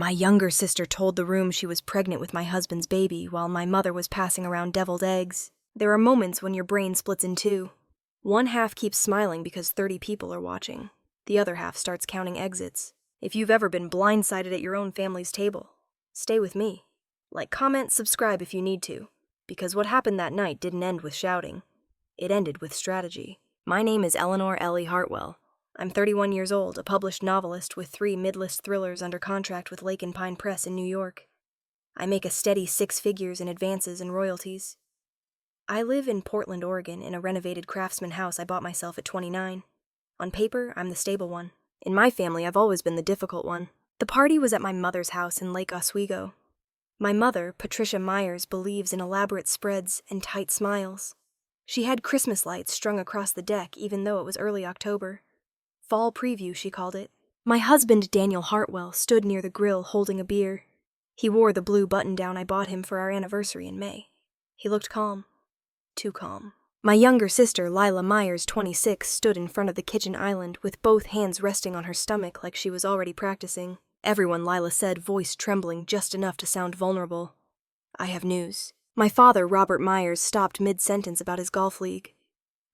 My younger sister told the room she was pregnant with my husband's baby while my mother was passing around deviled eggs. There are moments when your brain splits in two. One half keeps smiling because 30 people are watching. The other half starts counting exits. If you've ever been blindsided at your own family's table, stay with me. Like, comment, subscribe if you need to. Because what happened that night didn't end with shouting. It ended with strategy. My name is Eleanor Ellie Hartwell. I'm 31 years old, a published novelist with 3 mid-list thrillers under contract with Lake and Pine Press in New York. I make a steady 6 figures in advances and royalties. I live in Portland, Oregon, in a renovated craftsman house I bought myself at 29. On paper, I'm the stable one. In my family, I've always been the difficult one. The party was at my mother's house in Lake Oswego. My mother, Patricia Myers, believes in elaborate spreads and tight smiles. She had Christmas lights strung across the deck even though it was early October. Fall preview, she called it. My husband, Daniel Hartwell, stood near the grill holding a beer. He wore the blue button-down I bought him for our anniversary in May. He looked calm. Too calm. My younger sister, Lila Myers, 26, stood in front of the kitchen island with both hands resting on her stomach like she was already practicing. Everyone, Lila said, voice trembling just enough to sound vulnerable. I have news. My father, Robert Myers, stopped mid-sentence about his golf league.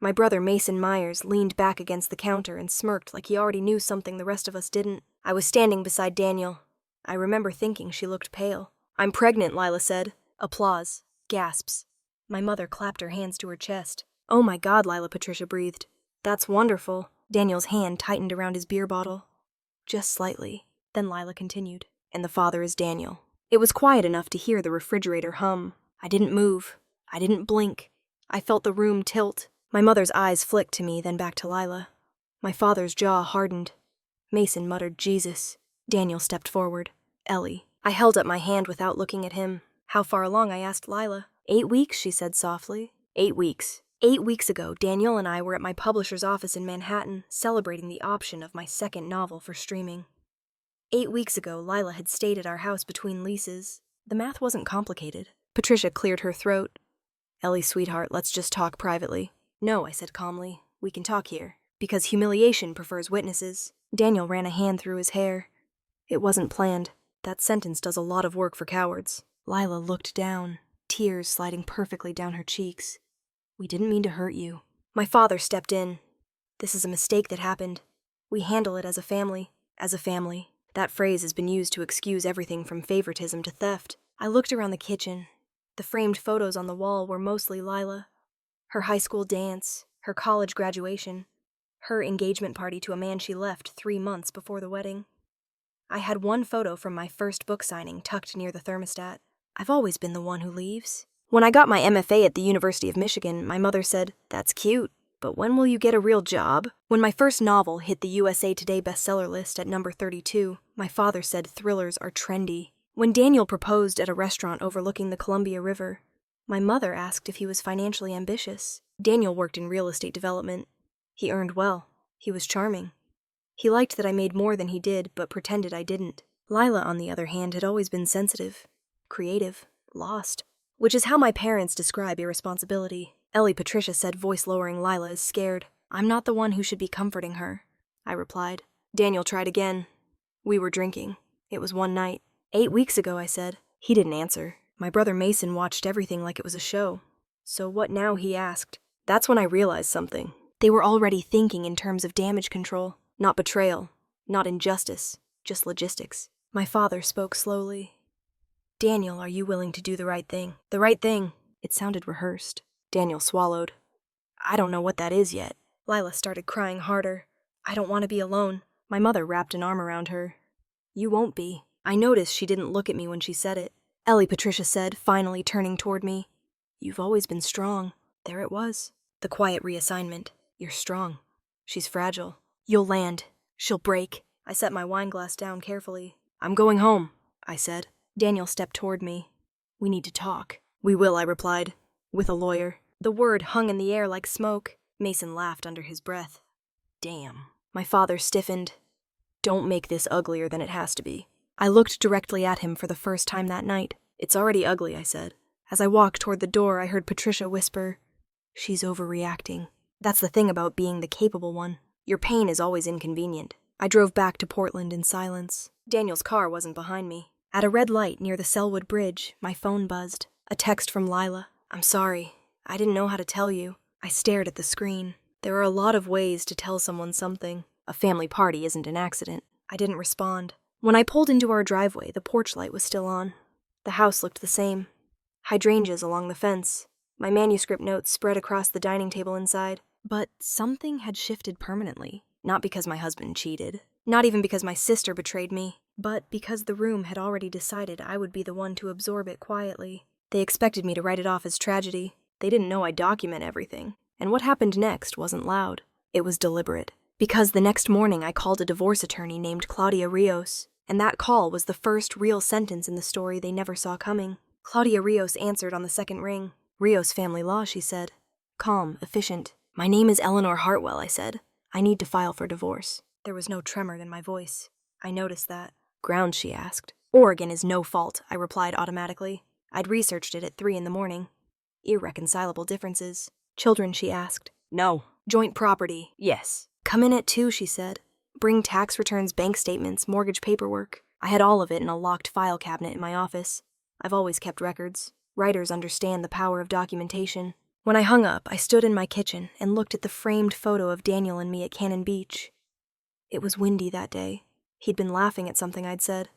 My brother, Mason Myers, leaned back against the counter and smirked like he already knew something the rest of us didn't. I was standing beside Daniel. I remember thinking she looked pale. I'm pregnant, Lila said. Applause. Gasps. My mother clapped her hands to her chest. Oh my God, Lila, Patricia breathed. That's wonderful. Daniel's hand tightened around his beer bottle. Just slightly. Then Lila continued. And the father is Daniel. It was quiet enough to hear the refrigerator hum. I didn't move. I didn't blink. I felt the room tilt. My mother's eyes flicked to me, then back to Lila. My father's jaw hardened. Mason muttered, Jesus. Daniel stepped forward. Ellie. I held up my hand without looking at him. How far along, I asked Lila. 8 weeks, she said softly. 8 weeks. 8 weeks ago, Daniel and I were at my publisher's office in Manhattan, celebrating the option of my second novel for streaming. 8 weeks ago, Lila had stayed at our house between leases. The math wasn't complicated. Patricia cleared her throat. Ellie, sweetheart, let's just talk privately. No, I said calmly. We can talk here. Because humiliation prefers witnesses. Daniel ran a hand through his hair. It wasn't planned. That sentence does a lot of work for cowards. Lila looked down, tears sliding perfectly down her cheeks. We didn't mean to hurt you. My father stepped in. This is a mistake that happened. We handle it as a family. As a family. That phrase has been used to excuse everything from favoritism to theft. I looked around the kitchen. The framed photos on the wall were mostly Lila. Her high school dance, her college graduation, her engagement party to a man she left 3 months before the wedding. I had one photo from my first book signing tucked near the thermostat. I've always been the one who leaves. When I got my MFA at the University of Michigan, my mother said, "That's cute, but when will you get a real job?" When my first novel hit the USA Today bestseller list at number 32, my father said thrillers are trendy. When Daniel proposed at a restaurant overlooking the Columbia River, my mother asked if he was financially ambitious. Daniel worked in real estate development. He earned well. He was charming. He liked that I made more than he did, but pretended I didn't. Lila, on the other hand, had always been sensitive, creative, lost, which is how my parents describe irresponsibility. Ellie, Patricia said, voice lowering. Lila is scared. I'm not the one who should be comforting her, I replied. Daniel tried again. We were drinking. It was one night. 8 weeks ago, I said. He didn't answer. My brother Mason watched everything like it was a show. So what now, he asked. That's when I realized something. They were already thinking in terms of damage control, not betrayal, not injustice, just logistics. My father spoke slowly. Daniel, are you willing to do the right thing? The right thing. It sounded rehearsed. Daniel swallowed. I don't know what that is yet. Lila started crying harder. I don't want to be alone. My mother wrapped an arm around her. You won't be. I noticed she didn't look at me when she said it. Ellie, Patricia said, finally turning toward me. You've always been strong. There it was. The quiet reassignment. You're strong. She's fragile. You'll land. She'll break. I set my wine glass down carefully. I'm going home, I said. Daniel stepped toward me. We need to talk. We will, I replied. With a lawyer. The word hung in the air like smoke. Mason laughed under his breath. Damn. My father stiffened. Don't make this uglier than it has to be. I looked directly at him for the first time that night. It's already ugly, I said. As I walked toward the door, I heard Patricia whisper, She's overreacting. That's the thing about being the capable one. Your pain is always inconvenient, I drove back to Portland in silence. Daniel's car wasn't behind me. At a red light near the Selwood Bridge, my phone buzzed. A text from Lila. "I'm sorry. I didn't know how to tell you." I stared at the screen. There are a lot of ways to tell someone something. A family party isn't an accident. I didn't respond. When I pulled into our driveway, the porch light was still on. The house looked the same. Hydrangeas along the fence. My manuscript notes spread across the dining table inside. But something had shifted permanently. Not because my husband cheated. Not even because my sister betrayed me. But because the room had already decided I would be the one to absorb it quietly. They expected me to write it off as tragedy. They didn't know I'd document everything. And what happened next wasn't loud. It was deliberate. Because the next morning I called a divorce attorney named Claudia Rios. And that call was the first real sentence in the story they never saw coming. Claudia Rios answered on the second ring. "Rios family law," she said. Calm, efficient. "My name is Eleanor Hartwell," I said. "I need to file for divorce." There was no tremor in my voice. I noticed that. "Grounds?" she asked. "Oregon is no fault," I replied automatically. I'd researched it at 3 a.m. "Irreconcilable differences." "Children?" she asked. "No." "Joint property?" "Yes." "Come in at 2, she said. "Bring tax returns, bank statements, mortgage paperwork." I had all of it in a locked file cabinet in my office. I've always kept records. Writers understand the power of documentation. When I hung up, I stood in my kitchen and looked at the framed photo of Daniel and me at Cannon Beach. It was windy that day. He'd been laughing at something I'd said.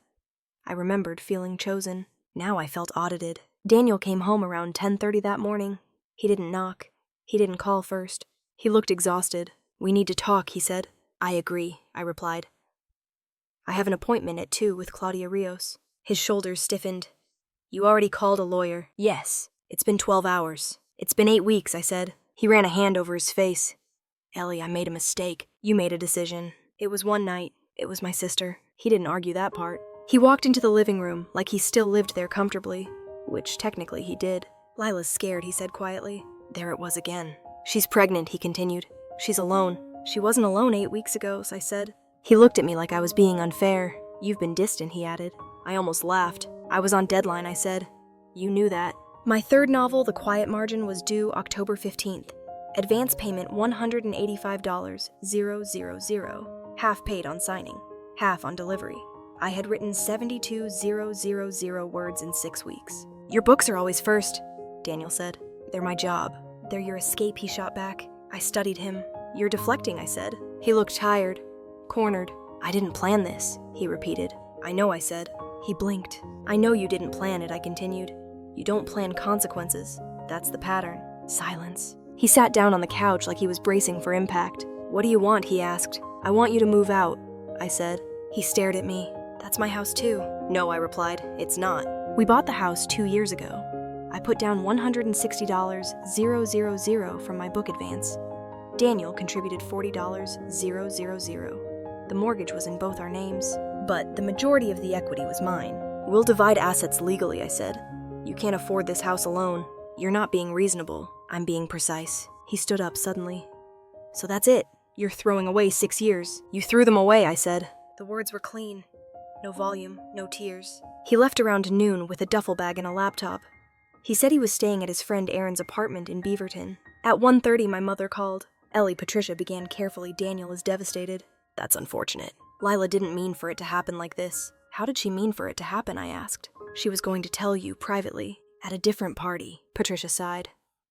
I remembered feeling chosen. Now I felt audited. Daniel came home around 10:30 that morning. He didn't knock. He didn't call first. He looked exhausted. "We need to talk," he said. "I agree," I replied. "I have an appointment at 2 with Claudia Rios." His shoulders stiffened. "You already called a lawyer?" "Yes. It's been 12 hours. "It's been 8 weeks, I said. He ran a hand over his face. "Ellie, I made a mistake. You made a decision. It was one night. It was my sister." He didn't argue that part. He walked into the living room like he still lived there comfortably, which technically he did. "Lila's scared," he said quietly. There it was again. "She's pregnant," he continued. "She's alone." "She wasn't alone 8 weeks ago," I said. He looked at me like I was being unfair. "You've been distant," he added. I almost laughed. "I was on deadline," I said. "You knew that." My third novel, The Quiet Margin, was due October 15th. Advance payment $185,000, half paid on signing, half on delivery. I had written 72,000 words in 6 weeks. "Your books are always first," Daniel said. "They're my job." "They're your escape," he shot back. I studied him. "You're deflecting," I said. He looked tired, cornered. "I didn't plan this," he repeated. "I know," I said. He blinked. "I know you didn't plan it," I continued. "You don't plan consequences. That's the pattern." Silence. He sat down on the couch like he was bracing for impact. "What do you want?" he asked. "I want you to move out," I said. He stared at me. "That's my house too." "No," I replied. "It's not." We bought the house 2 years ago. I put down $160,000 from my book advance. Daniel contributed $40,000. The mortgage was in both our names, but the majority of the equity was mine. "We'll divide assets legally," I said. "You can't afford this house alone." "You're not being reasonable." "I'm being precise." He stood up suddenly. "So that's it. You're throwing away 6 years. You threw them away," I said. The words were clean. No volume, no tears. He left around noon with a duffel bag and a laptop. He said he was staying at his friend Aaron's apartment in Beaverton. At 1:30, my mother called. Ellie Patricia began carefully. "Daniel is devastated." "That's unfortunate. Lila didn't mean for it to happen like this." "How did she mean for it to happen?" I asked. "She was going to tell you privately, at a different party," Patricia sighed.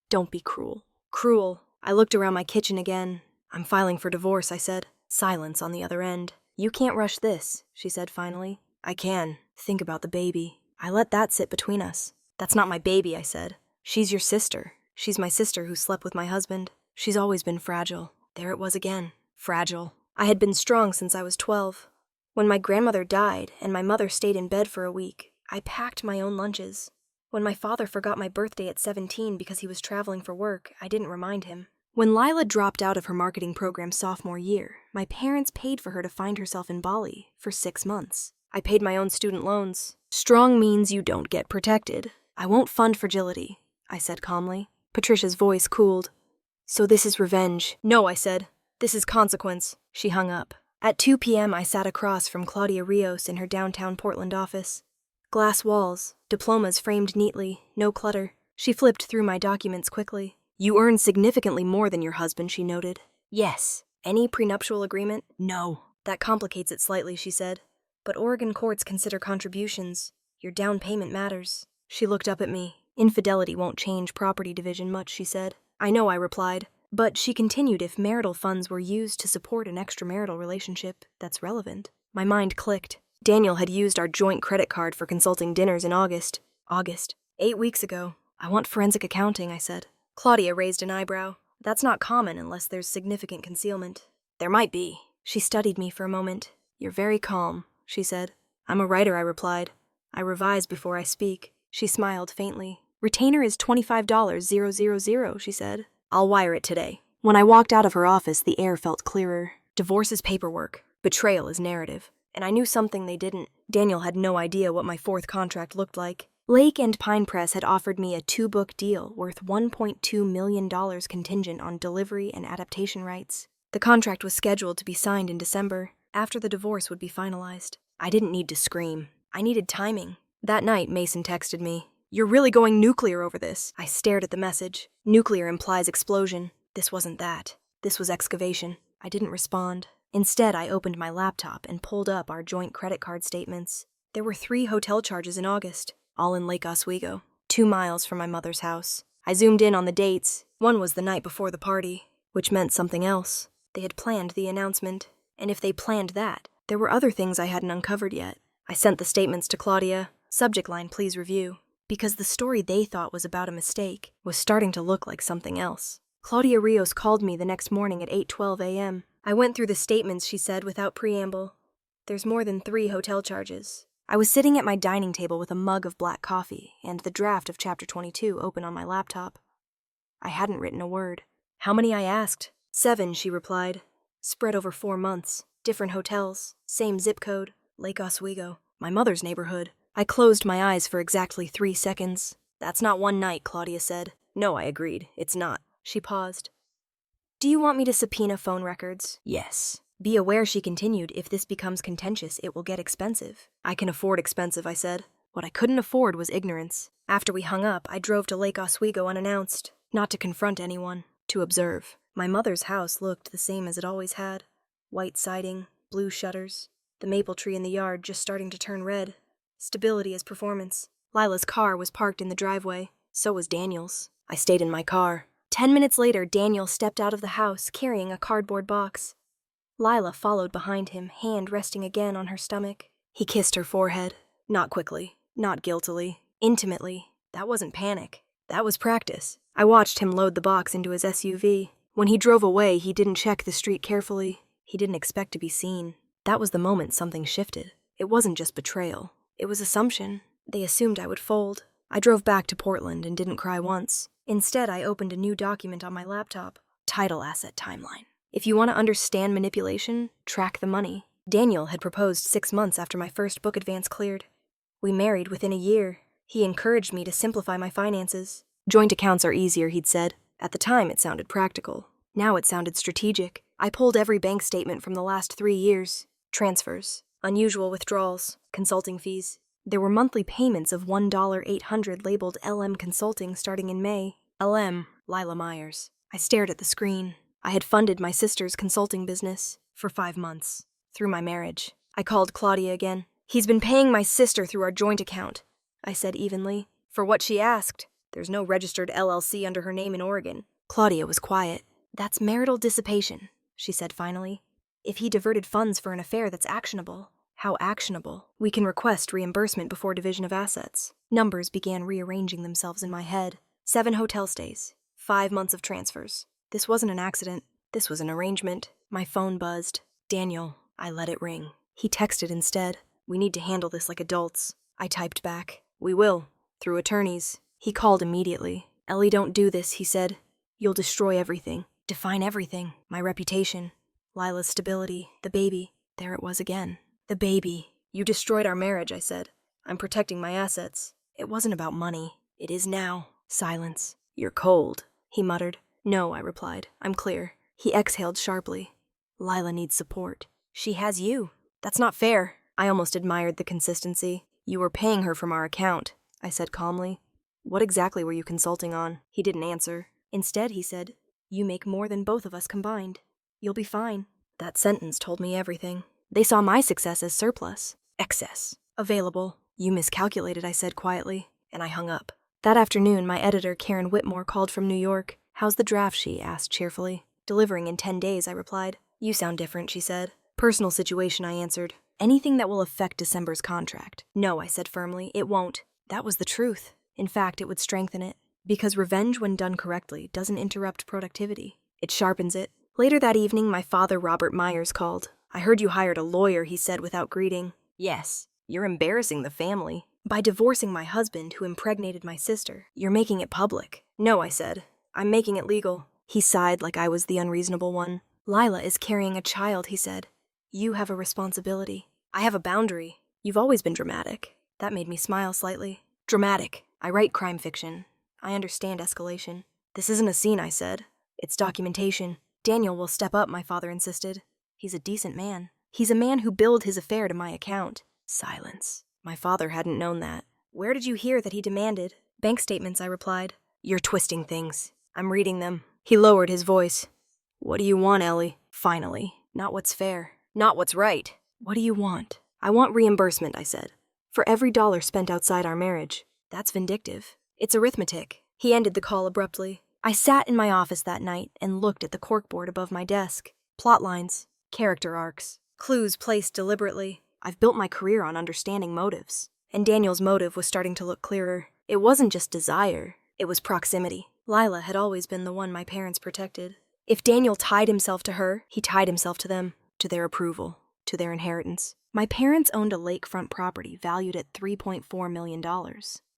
"Don't be cruel." "Cruel." I looked around my kitchen again. "I'm filing for divorce," I said. Silence on the other end. "You can't rush this," she said finally. "I can. Think about the baby." I let that sit between us. "That's not my baby," I said. "She's your sister. She's my sister who slept with my husband. She's always been fragile." There it was again. Fragile. I had been strong since I was 12. When my grandmother died and my mother stayed in bed for a week, I packed my own lunches. When my father forgot my birthday at 17 because he was traveling for work, I didn't remind him. When Lila dropped out of her marketing program sophomore year, my parents paid for her to find herself in Bali for 6 months. I paid my own student loans. Strong means you don't get protected. "I won't fund fragility," I said calmly. Patricia's voice cooled. "So this is revenge." "No," I said. "This is consequence." She hung up. At 2 p.m., I sat across from Claudia Rios in her downtown Portland office. Glass walls, diplomas framed neatly, no clutter. She flipped through my documents quickly. "You earn significantly more than your husband," she noted. "Yes." "Any prenuptial agreement?" "No." That complicates it slightly, she said. But Oregon courts consider contributions. Your down payment matters. She looked up at me. Infidelity won't change property division much, she said. I know, I replied. But she continued, if marital funds were used to support an extramarital relationship, that's relevant. My mind clicked. Daniel had used our joint credit card for consulting dinners in August. 8 weeks ago. I want forensic accounting, I said. Claudia raised an eyebrow. That's not common unless there's significant concealment. There might be. She studied me for a moment. You're very calm, she said. I'm a writer, I replied. I revise before I speak. She smiled faintly. Retainer is $25,000, she said. I'll wire it today. When I walked out of her office, the air felt clearer. Divorce is paperwork. Betrayal is narrative. And I knew something they didn't. Daniel had no idea what my fourth contract looked like. Lake and Pine Press had offered me a 2-book deal worth $1.2 million contingent on delivery and adaptation rights. The contract was scheduled to be signed in December, after the divorce would be finalized. I didn't need to scream. I needed timing. That night, Mason texted me. You're really going nuclear over this. I stared at the message. Nuclear implies explosion. This wasn't that. This was excavation. I didn't respond. Instead, I opened my laptop and pulled up our joint credit card statements. There were 3 hotel charges in August, all in Lake Oswego, 2 miles from my mother's house. I zoomed in on the dates. One was the night before the party, which meant something else. They had planned the announcement, and if they planned that, there were other things I hadn't uncovered yet. I sent the statements to Claudia. Subject line, please review. Because the story they thought was about a mistake was starting to look like something else. Claudia Rios called me the next morning at 8:12 a.m. I went through the statements, she said, without preamble. There's more than 3 hotel charges. I was sitting at my dining table with a mug of black coffee and the draft of Chapter 22 open on my laptop. I hadn't written a word. How many, I asked. 7, she replied. Spread over 4 months. Different hotels. Same zip code. Lake Oswego. My mother's neighborhood. I closed my eyes for exactly 3 seconds. That's not one night, Claudia said. No, I agreed. It's not. She paused. Do you want me to subpoena phone records? Yes. Be aware, she continued, if this becomes contentious, it will get expensive. I can afford expensive, I said. What I couldn't afford was ignorance. After we hung up, I drove to Lake Oswego unannounced, not to confront anyone, to observe. My mother's house looked the same as it always had. White siding, blue shutters, the maple tree in the yard just starting to turn red. Stability as performance. Lila's car was parked in the driveway. So was Daniel's. I stayed in my car. 10 minutes later, Daniel stepped out of the house carrying a cardboard box. Lila followed behind him, hand resting again on her stomach. He kissed her forehead. Not quickly, not guiltily, intimately. That wasn't panic. That was practice. I watched him load the box into his SUV. When he drove away, he didn't check the street carefully. He didn't expect to be seen. That was the moment something shifted. It wasn't just betrayal. It was assumption. They assumed I would fold. I drove back to Portland and didn't cry once. Instead, I opened a new document on my laptop. Title asset timeline. If you want to understand manipulation, track the money. Daniel had proposed 6 months after my first book advance cleared. We married within a year. He encouraged me to simplify my finances. Joint accounts are easier, he'd said. At the time, it sounded practical. Now it sounded strategic. I pulled every bank statement from the last 3 years. Transfers, unusual withdrawals, consulting fees. There were monthly payments of $1,800 labeled LM Consulting starting in May. LM, Lila Myers. I stared at the screen. I had funded my sister's consulting business for 5 months, through my marriage. I called Claudia again. He's been paying my sister through our joint account, I said evenly. For what she asked. There's no registered LLC under her name in Oregon. Claudia was quiet. That's marital dissipation, she said finally. If he diverted funds for an affair that's actionable. How actionable? We can request reimbursement before division of assets. Numbers began rearranging themselves in my head. 7 hotel stays. 5 months of transfers. This wasn't an accident. This was an arrangement. My phone buzzed. Daniel. I let it ring. He texted instead. We need to handle this like adults. I typed back. We will. Through attorneys. He called immediately. Ellie, don't do this, he said. You'll destroy everything. Define everything. My reputation. Lila's stability. The baby. There it was again. The baby. You destroyed our marriage, I said. I'm protecting my assets. It wasn't about money. It is now. Silence. You're cold, he muttered. No, I replied. I'm clear. He exhaled sharply. Lila needs support. She has you. That's not fair. I almost admired the consistency. You were paying her from our account, I said calmly. What exactly were you consulting on? He didn't answer. Instead, he said, you make more than both of us combined. You'll be fine. That sentence told me everything. They saw my success as surplus. Excess. Available. You miscalculated, I said quietly, and I hung up. That afternoon, my editor, Karen Whitmore, called from New York. How's the draft, she asked cheerfully. Delivering in 10 days, I replied. You sound different, she said. Personal situation, I answered. Anything that will affect December's contract. No, I said firmly, it won't. That was the truth. In fact, it would strengthen it. Because revenge, when done correctly, doesn't interrupt productivity. It sharpens it. Later that evening, my father, Robert Myers, called. I heard you hired a lawyer, he said without greeting. Yes. You're embarrassing the family. By divorcing my husband, who impregnated my sister, you're making it public. No, I said. I'm making it legal. He sighed like I was the unreasonable one. Lila is carrying a child, he said. You have a responsibility. I have a boundary. You've always been dramatic. That made me smile slightly. Dramatic. I write crime fiction. I understand escalation. This isn't a scene, I said. It's documentation. Daniel will step up, my father insisted. He's a decent man. He's a man who billed his affair to my account. Silence. My father hadn't known that. Where did you hear that he demanded? Bank statements, I replied. You're twisting things. I'm reading them. He lowered his voice. What do you want, Ellie? Finally. Not what's fair. Not what's right. What do you want? I want reimbursement, I said. For every dollar spent outside our marriage. That's vindictive. It's arithmetic. He ended the call abruptly. I sat in my office that night and looked at the corkboard above my desk. Plot lines. Character arcs. Clues placed deliberately. I've built my career on understanding motives. And Daniel's motive was starting to look clearer. It wasn't just desire. It was proximity. Lila had always been the one my parents protected. If Daniel tied himself to her, he tied himself to them, to their approval, to their inheritance. My parents owned a lakefront property valued at $3.4 million.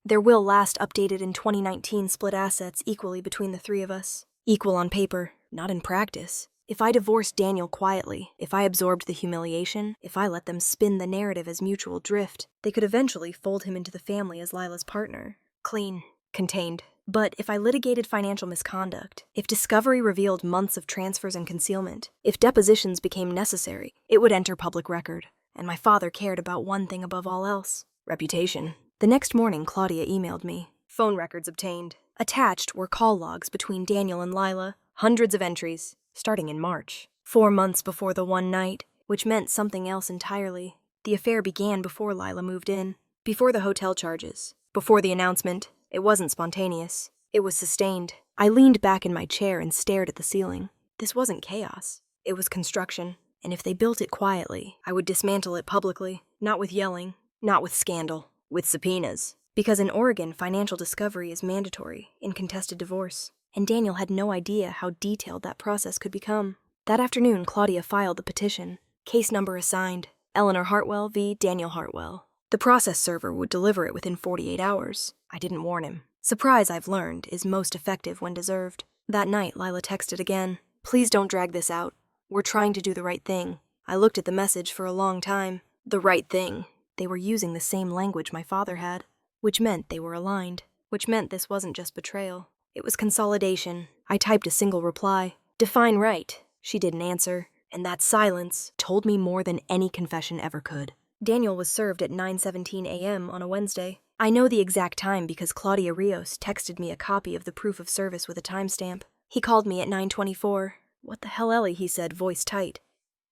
Their will last updated in 2019 split assets equally between the three of us. Equal on paper, not in practice. If I divorced Daniel quietly, if I absorbed the humiliation, if I let them spin the narrative as mutual drift, they could eventually fold him into the family as Lila's partner. Clean. Contained. But if I litigated financial misconduct, if discovery revealed months of transfers and concealment, if depositions became necessary, it would enter public record. And my father cared about one thing above all else. Reputation. The next morning, Claudia emailed me. Phone records obtained. Attached were call logs between Daniel and Lila. Hundreds of entries. Starting in March. 4 months before the one night, which meant something else entirely. The affair began before Lila moved in. Before the hotel charges. Before the announcement. It wasn't spontaneous. It was sustained. I leaned back in my chair and stared at the ceiling. This wasn't chaos. It was construction. And if they built it quietly, I would dismantle it publicly. Not with yelling. Not with scandal. With subpoenas. Because in Oregon, financial discovery is mandatory in contested divorce. And Daniel had no idea how detailed that process could become. That afternoon, Claudia filed the petition. Case number assigned. Eleanor Hartwell v. Daniel Hartwell. The process server would deliver it within 48 hours. I didn't warn him. Surprise, I've learned, is most effective when deserved. That night, Lila texted again. Please don't drag this out. We're trying to do the right thing. I looked at the message for a long time. The right thing. They were using the same language my father had. Which meant they were aligned. Which meant this wasn't just betrayal. It was consolidation. I typed a single reply. Define right. She didn't answer. And that silence told me more than any confession ever could. Daniel was served at 9:17 a.m. on a Wednesday. I know the exact time because Claudia Rios texted me a copy of the proof of service with a timestamp. He called me at 9:24. What the hell, Ellie, he said, voice tight.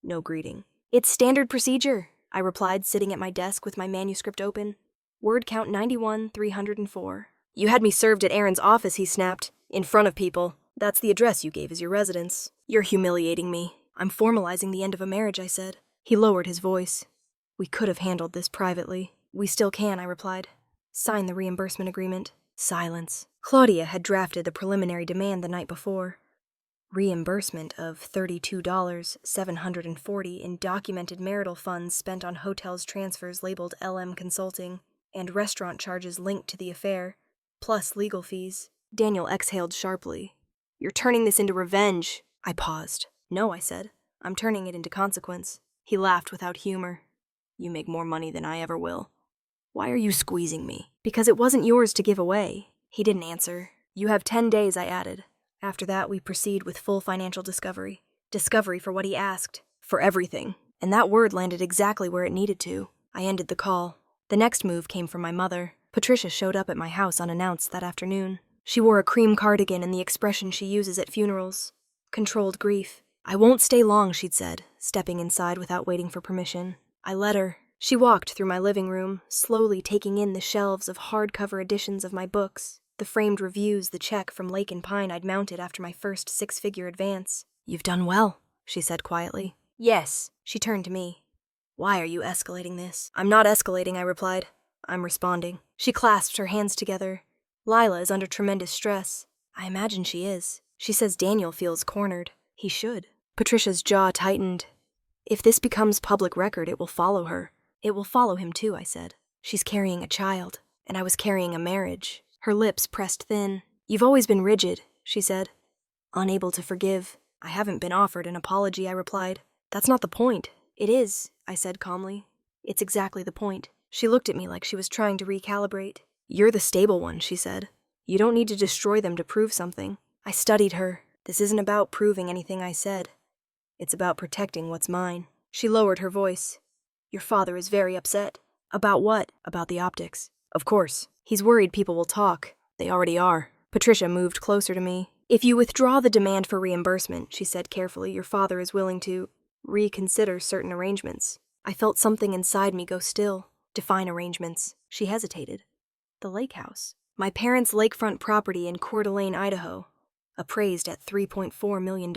No greeting. It's standard procedure, I replied, sitting at my desk with my manuscript open. Word count 91,304. You had me served at Aaron's office, he snapped. In front of people. That's the address you gave as your residence. You're humiliating me. I'm formalizing the end of a marriage, I said. He lowered his voice. We could have handled this privately. We still can, I replied. Sign the reimbursement agreement. Silence. Claudia had drafted the preliminary demand the night before. Reimbursement of $32,740 in documented marital funds spent on hotels transfers labeled LM Consulting and restaurant charges linked to the affair, plus legal fees. Daniel exhaled sharply. You're turning this into revenge. I paused. No, I said. I'm turning it into consequence. He laughed without humor. You make more money than I ever will. Why are you squeezing me? Because it wasn't yours to give away. He didn't answer. You have 10 days, I added. After that, we proceed with full financial discovery. Discovery for what he asked. For everything. And that word landed exactly where it needed to. I ended the call. The next move came from my mother. Patricia showed up at my house unannounced that afternoon. She wore a cream cardigan and the expression she uses at funerals. Controlled grief. I won't stay long, she'd said, stepping inside without waiting for permission. I let her. She walked through my living room, slowly taking in the shelves of hardcover editions of my books, the framed reviews, the check from Lake and Pine I'd mounted after my first six-figure advance. "You've done well," she said quietly. "Yes." She turned to me. "Why are you escalating this?" "I'm not escalating," I replied. "I'm responding." She clasped her hands together. "Lila is under tremendous stress." "I imagine she is. She says Daniel feels cornered." "He should." Patricia's jaw tightened. "If this becomes public record, it will follow her." "It will follow him too," I said. "She's carrying a child, and I was carrying a marriage." Her lips pressed thin. "You've always been rigid," she said. "Unable to forgive." "I haven't been offered an apology," I replied. "That's not the point." "It is," I said calmly. "It's exactly the point." She looked at me like she was trying to recalibrate. "You're the stable one," she said. "You don't need to destroy them to prove something." I studied her. "This isn't about proving anything I said. It's about protecting what's mine." She lowered her voice. "Your father is very upset." "About what?" "About the optics." "Of course. He's worried people will talk. They already are." Patricia moved closer to me. "If you withdraw the demand for reimbursement," she said carefully, "your father is willing to reconsider certain arrangements." I felt something inside me go still. "Define arrangements." She hesitated. "The lake house. My parents' lakefront property in Coeur d'Alene, Idaho. Appraised at $3.4 million.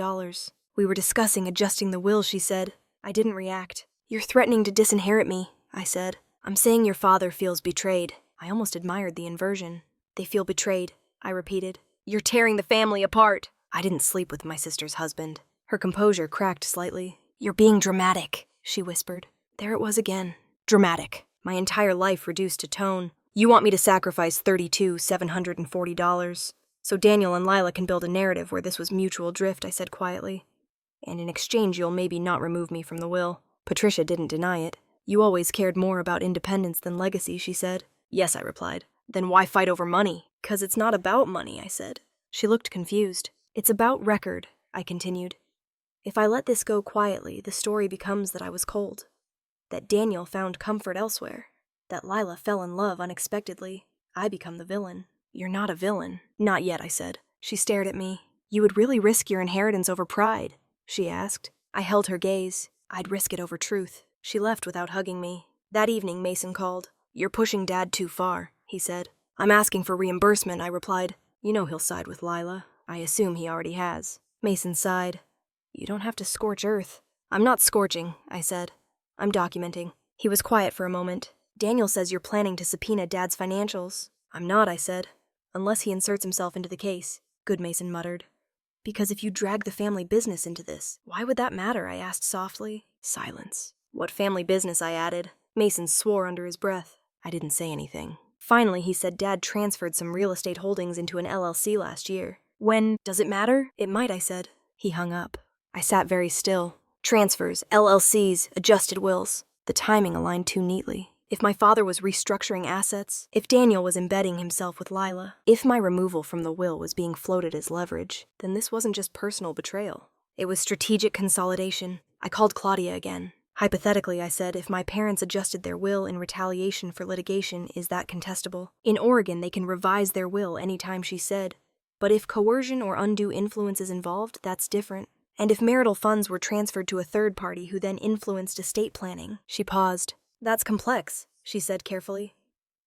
We were discussing adjusting the will," she said. I didn't react. "You're threatening to disinherit me," I said. "I'm saying your father feels betrayed." I almost admired the inversion. "They feel betrayed," I repeated. "You're tearing the family apart." I didn't sleep with my sister's husband. Her composure cracked slightly. "You're being dramatic," she whispered. There it was again. Dramatic. My entire life reduced to tone. "You want me to sacrifice $32,740, so Daniel and Lila can build a narrative where this was mutual drift," I said quietly. "And in exchange, you'll maybe not remove me from the will." Patricia didn't deny it. "You always cared more about independence than legacy," she said. "Yes," I replied. "Then why fight over money?" "'Cause it's not about money," I said. She looked confused. "It's about record," I continued. "If I let this go quietly, the story becomes that I was cold. That Daniel found comfort elsewhere. That Lila fell in love unexpectedly. I become the villain." "You're not a villain." "Not yet," I said. She stared at me. "You would really risk your inheritance over pride?" she asked. I held her gaze. "I'd risk it over truth." She left without hugging me. That evening, Mason called. "You're pushing Dad too far," he said. "I'm asking for reimbursement," I replied. "You know he'll side with Lila. I assume he already has." Mason sighed. "You don't have to scorch earth." "I'm not scorching," I said. "I'm documenting." He was quiet for a moment. "Daniel says you're planning to subpoena Dad's financials." "I'm not," I said. "Unless he inserts himself into the case." "Good," Mason muttered. "Because if you drag the family business into this, why would that matter?" I asked softly. Silence. "What family business?" I added. Mason swore under his breath. I didn't say anything. Finally, he said Dad transferred some real estate holdings into an LLC last year. "When does it matter?" "It might," I said. He hung up. I sat very still. Transfers, LLCs, adjusted wills. The timing aligned too neatly. If my father was restructuring assets, if Daniel was embedding himself with Lila, if my removal from the will was being floated as leverage, then this wasn't just personal betrayal. It was strategic consolidation. I called Claudia again. Hypothetically, I said, if my parents adjusted their will in retaliation for litigation, is that contestable? In Oregon, they can revise their will anytime, she said. But if coercion or undue influence is involved, that's different. And if marital funds were transferred to a third party who then influenced estate planning. She paused. "That's complex," she said carefully.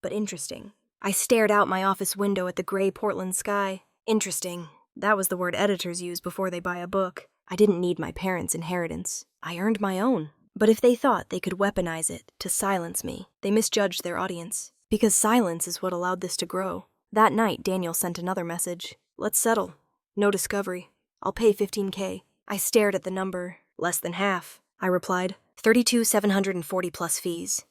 "But interesting." I stared out my office window at the gray Portland sky. Interesting. That was the word editors use before they buy a book. I didn't need my parents' inheritance. I earned my own. But if they thought they could weaponize it to silence me, they misjudged their audience. Because silence is what allowed this to grow. That night, Daniel sent another message. "Let's settle. No discovery. I'll pay $15K. I stared at the number. "Less than half," I replied. $32,740 plus fees.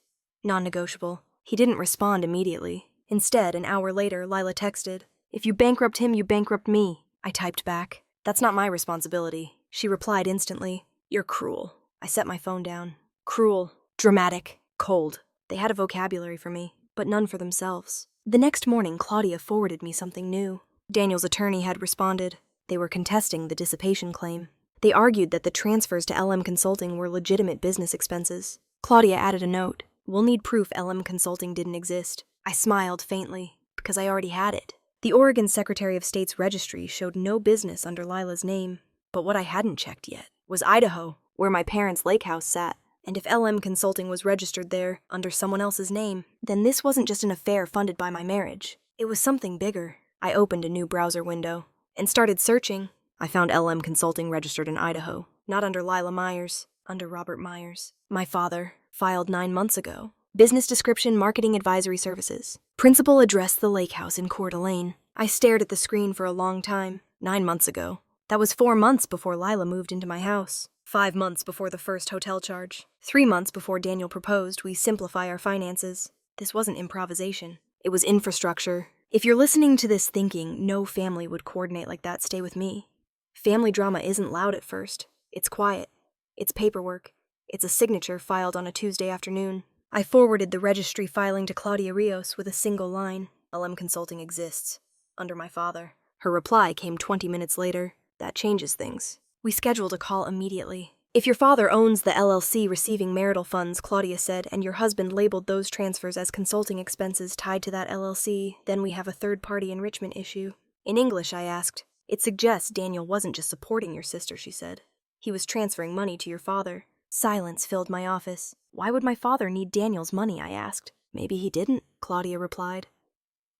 Non-negotiable. He didn't respond immediately. Instead, an hour later, Lila texted, "If you bankrupt him, you bankrupt me." I typed back, "That's not my responsibility." She replied instantly, "You're cruel." I set my phone down. Cruel, dramatic, cold. They had a vocabulary for me, but none for themselves. The next morning, Claudia forwarded me something new. Daniel's attorney had responded. They were contesting the dissipation claim. They argued that the transfers to LM Consulting were legitimate business expenses. Claudia added a note. "We'll need proof LM Consulting didn't exist." I smiled faintly, because I already had it. The Oregon Secretary of State's registry showed no business under Lila's name. But what I hadn't checked yet was Idaho. where my parents' lake house sat. And if LM Consulting was registered there under someone else's name, then this wasn't just an affair funded by my marriage. It was something bigger. I opened a new browser window and started searching. I found LM Consulting registered in Idaho, not under Lila Myers, under Robert Myers. My father, filed 9 months ago. Business description, marketing advisory services. Principal address, the lake house in Coeur d'Alene. I stared at the screen for a long time. 9 months ago. That was 4 months before Lila moved into my house. 5 months before the first hotel charge. 3 months before Daniel proposed we simplify our finances. This wasn't improvisation. It was infrastructure. If you're listening to this thinking no family would coordinate like that, stay with me. Family drama isn't loud at first. It's quiet. It's paperwork. It's a signature filed on a Tuesday afternoon. I forwarded the registry filing to Claudia Rios with a single line. LM Consulting exists. Under my father. Her reply came 20 minutes later. That changes things. We scheduled a call immediately. If your father owns the LLC receiving marital funds, Claudia said, and your husband labeled those transfers as consulting expenses tied to that LLC, then we have a third-party enrichment issue. In English, I asked. It suggests Daniel wasn't just supporting your sister, she said. He was transferring money to your father. Silence filled my office. Why would my father need Daniel's money, I asked. Maybe he didn't, Claudia replied.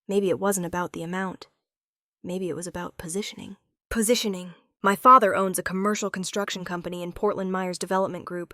Maybe it wasn't about the amount. Maybe it was about positioning. Positioning. My father owns a commercial construction company in Portland Myers Development Group.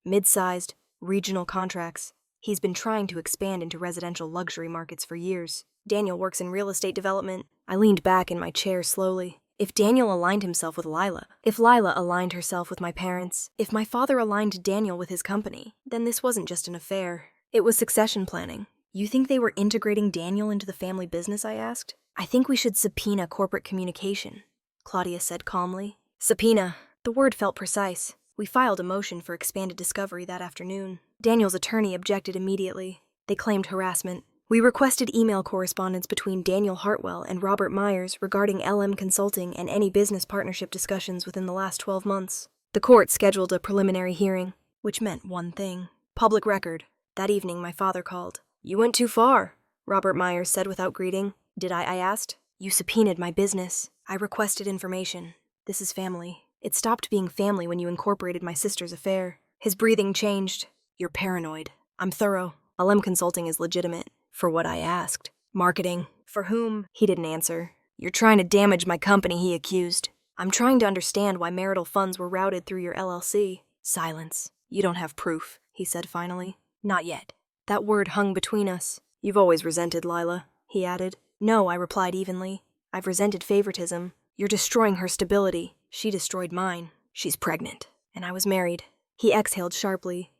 Mid-sized, regional contracts. He's been trying to expand into residential luxury markets for years. Daniel works in real estate development. I leaned back in my chair slowly. If Daniel aligned himself with Lila, if Lila aligned herself with my parents, if my father aligned Daniel with his company, then this wasn't just an affair. It was succession planning. You think they were integrating Daniel into the family business, I asked? I think we should subpoena corporate communication, Claudia said calmly. Subpoena. The word felt precise. We filed a motion for expanded discovery that afternoon. Daniel's attorney objected immediately. They claimed harassment. We requested email correspondence between Daniel Hartwell and Robert Myers regarding LM Consulting and any business partnership discussions within the last 12 months. The court scheduled a preliminary hearing, which meant one thing. Public record. That evening, my father called. You went too far, Robert Myers said without greeting. Did I asked. You subpoenaed my business. I requested information. This is family. It stopped being family when you incorporated my sister's affair. His breathing changed. You're paranoid. I'm thorough. LM Consulting is legitimate. For what I asked. Marketing. For whom? He didn't answer. You're trying to damage my company, he accused. I'm trying to understand why marital funds were routed through your LLC. Silence. You don't have proof, he said finally. Not yet. That word hung between us. You've always resented Lila, he added. No, I replied evenly. I've resented favoritism. You're destroying her stability. She destroyed mine. She's pregnant. And I was married. He exhaled sharply.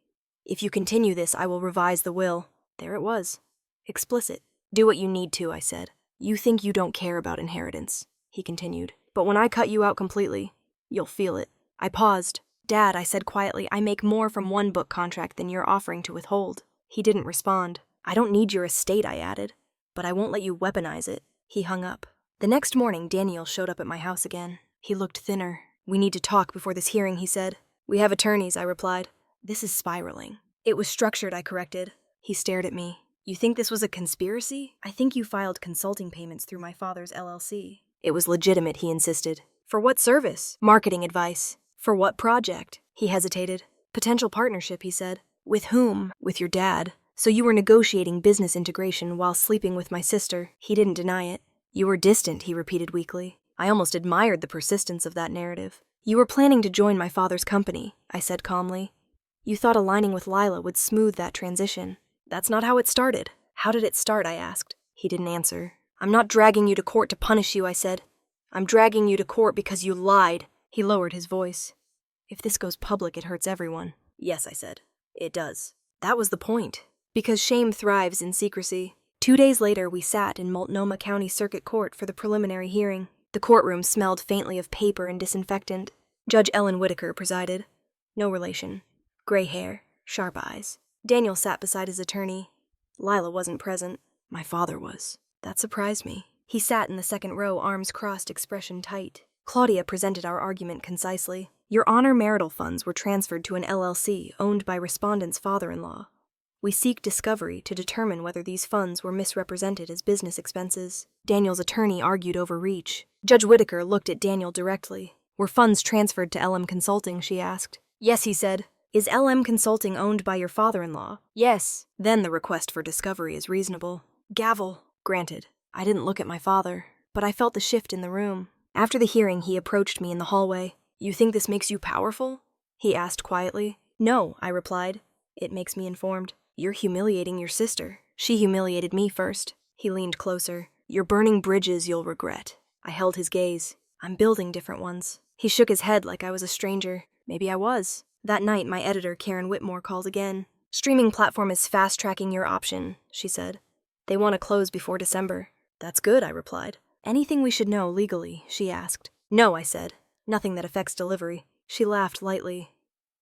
If you continue this, I will revise the will. There it was. Explicit. Do what you need to, I said. You think you don't care about inheritance, he continued. But when I cut you out completely, you'll feel it. I paused. Dad, I said quietly, I make more from one book contract than you're offering to withhold. He didn't respond. I don't need your estate, I added. But I won't let you weaponize it. He hung up. The next morning, Daniel showed up at my house again. He looked thinner. We need to talk before this hearing, he said. We have attorneys, I replied. This is spiraling. It was structured, I corrected. He stared at me. You think this was a conspiracy? I think you filed consulting payments through my father's LLC. It was legitimate, he insisted. For what service? Marketing advice. For what project? He hesitated. Potential partnership, he said. With whom? With your dad. So you were negotiating business integration while sleeping with my sister. He didn't deny it. You were distant, he repeated weakly. I almost admired the persistence of that narrative. You were planning to join my father's company, I said calmly. You thought aligning with Lila would smooth that transition. That's not how it started. How did it start, I asked. He didn't answer. I'm not dragging you to court to punish you, I said. I'm dragging you to court because you lied. He lowered his voice. If this goes public, it hurts everyone. Yes, I said. It does. That was the point. Because shame thrives in secrecy. 2 days later, we sat in Multnomah County Circuit Court for the preliminary hearing. The courtroom smelled faintly of paper and disinfectant. Judge Ellen Whitaker presided. No relation. Gray hair. Sharp eyes. Daniel sat beside his attorney. Lila wasn't present. My father was. That surprised me. He sat in the second row, arms crossed, expression tight. Claudia presented our argument concisely. Your Honor, marital funds were transferred to an LLC owned by respondent's father-in-law. We seek discovery to determine whether these funds were misrepresented as business expenses. Daniel's attorney argued overreach. Judge Whitaker looked at Daniel directly. Were funds transferred to LM Consulting, she asked. Yes, he said. Is LM Consulting owned by your father-in-law? Yes. Then the request for discovery is reasonable. Gavel. Granted. I didn't look at my father, but I felt the shift in the room. After the hearing, he approached me in the hallway. You think this makes you powerful? He asked quietly. No, I replied. It makes me informed. You're humiliating your sister. She humiliated me first. He leaned closer. You're burning bridges you'll regret. I held his gaze. I'm building different ones. He shook his head like I was a stranger. Maybe I was. That night, my editor, Karen Whitmore, called again. Streaming platform is fast-tracking your option, she said. They want to close before December. That's good, I replied. Anything we should know legally, she asked. No, I said. Nothing that affects delivery. She laughed lightly.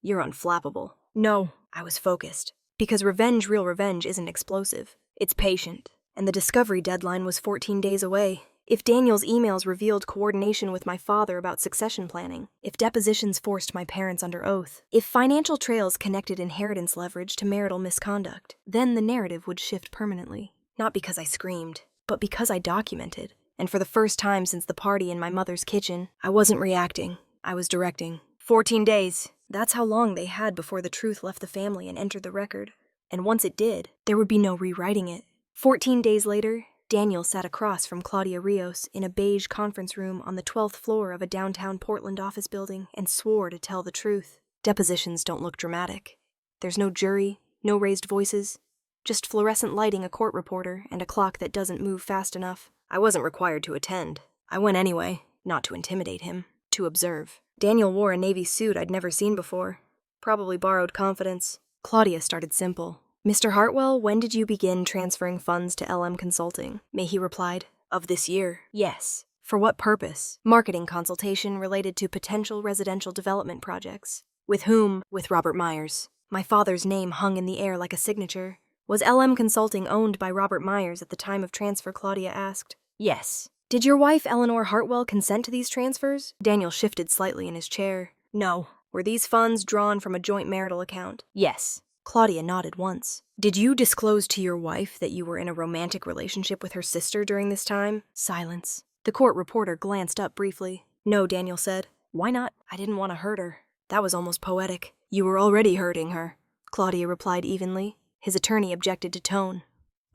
You're unflappable. No, I was focused. Because real revenge isn't explosive. It's patient. And the discovery deadline was 14 days away. If Daniel's emails revealed coordination with my father about succession planning, if depositions forced my parents under oath, if financial trails connected inheritance leverage to marital misconduct, then the narrative would shift permanently. Not because I screamed, but because I documented. And for the first time since the party in my mother's kitchen, I wasn't reacting. I was directing. 14 days. That's how long they had before the truth left the family and entered the record. And once it did, there would be no rewriting it. 14 days later, Daniel sat across from Claudia Rios in a beige conference room on the 12th floor of a downtown Portland office building and swore to tell the truth. Depositions don't look dramatic. There's no jury, no raised voices, just fluorescent lighting, a court reporter, and a clock that doesn't move fast enough. I wasn't required to attend. I went anyway, not to intimidate him, to observe. Daniel wore a navy suit I'd never seen before. Probably borrowed confidence. Claudia started simple. Mr. Hartwell, when did you begin transferring funds to LM Consulting? Mayhe replied. Of this year. Yes. For what purpose? Marketing consultation related to potential residential development projects. With whom? With Robert Myers. My father's name hung in the air like a signature. Was LM Consulting owned by Robert Myers at the time of transfer? Claudia asked. Yes. Did your wife, Eleanor Hartwell, consent to these transfers? Daniel shifted slightly in his chair. No. Were these funds drawn from a joint marital account? Yes. Claudia nodded once. Did you disclose to your wife that you were in a romantic relationship with her sister during this time? Silence. The court reporter glanced up briefly. No, Daniel said. Why not? I didn't want to hurt her. That was almost poetic. You were already hurting her, Claudia replied evenly. His attorney objected to tone.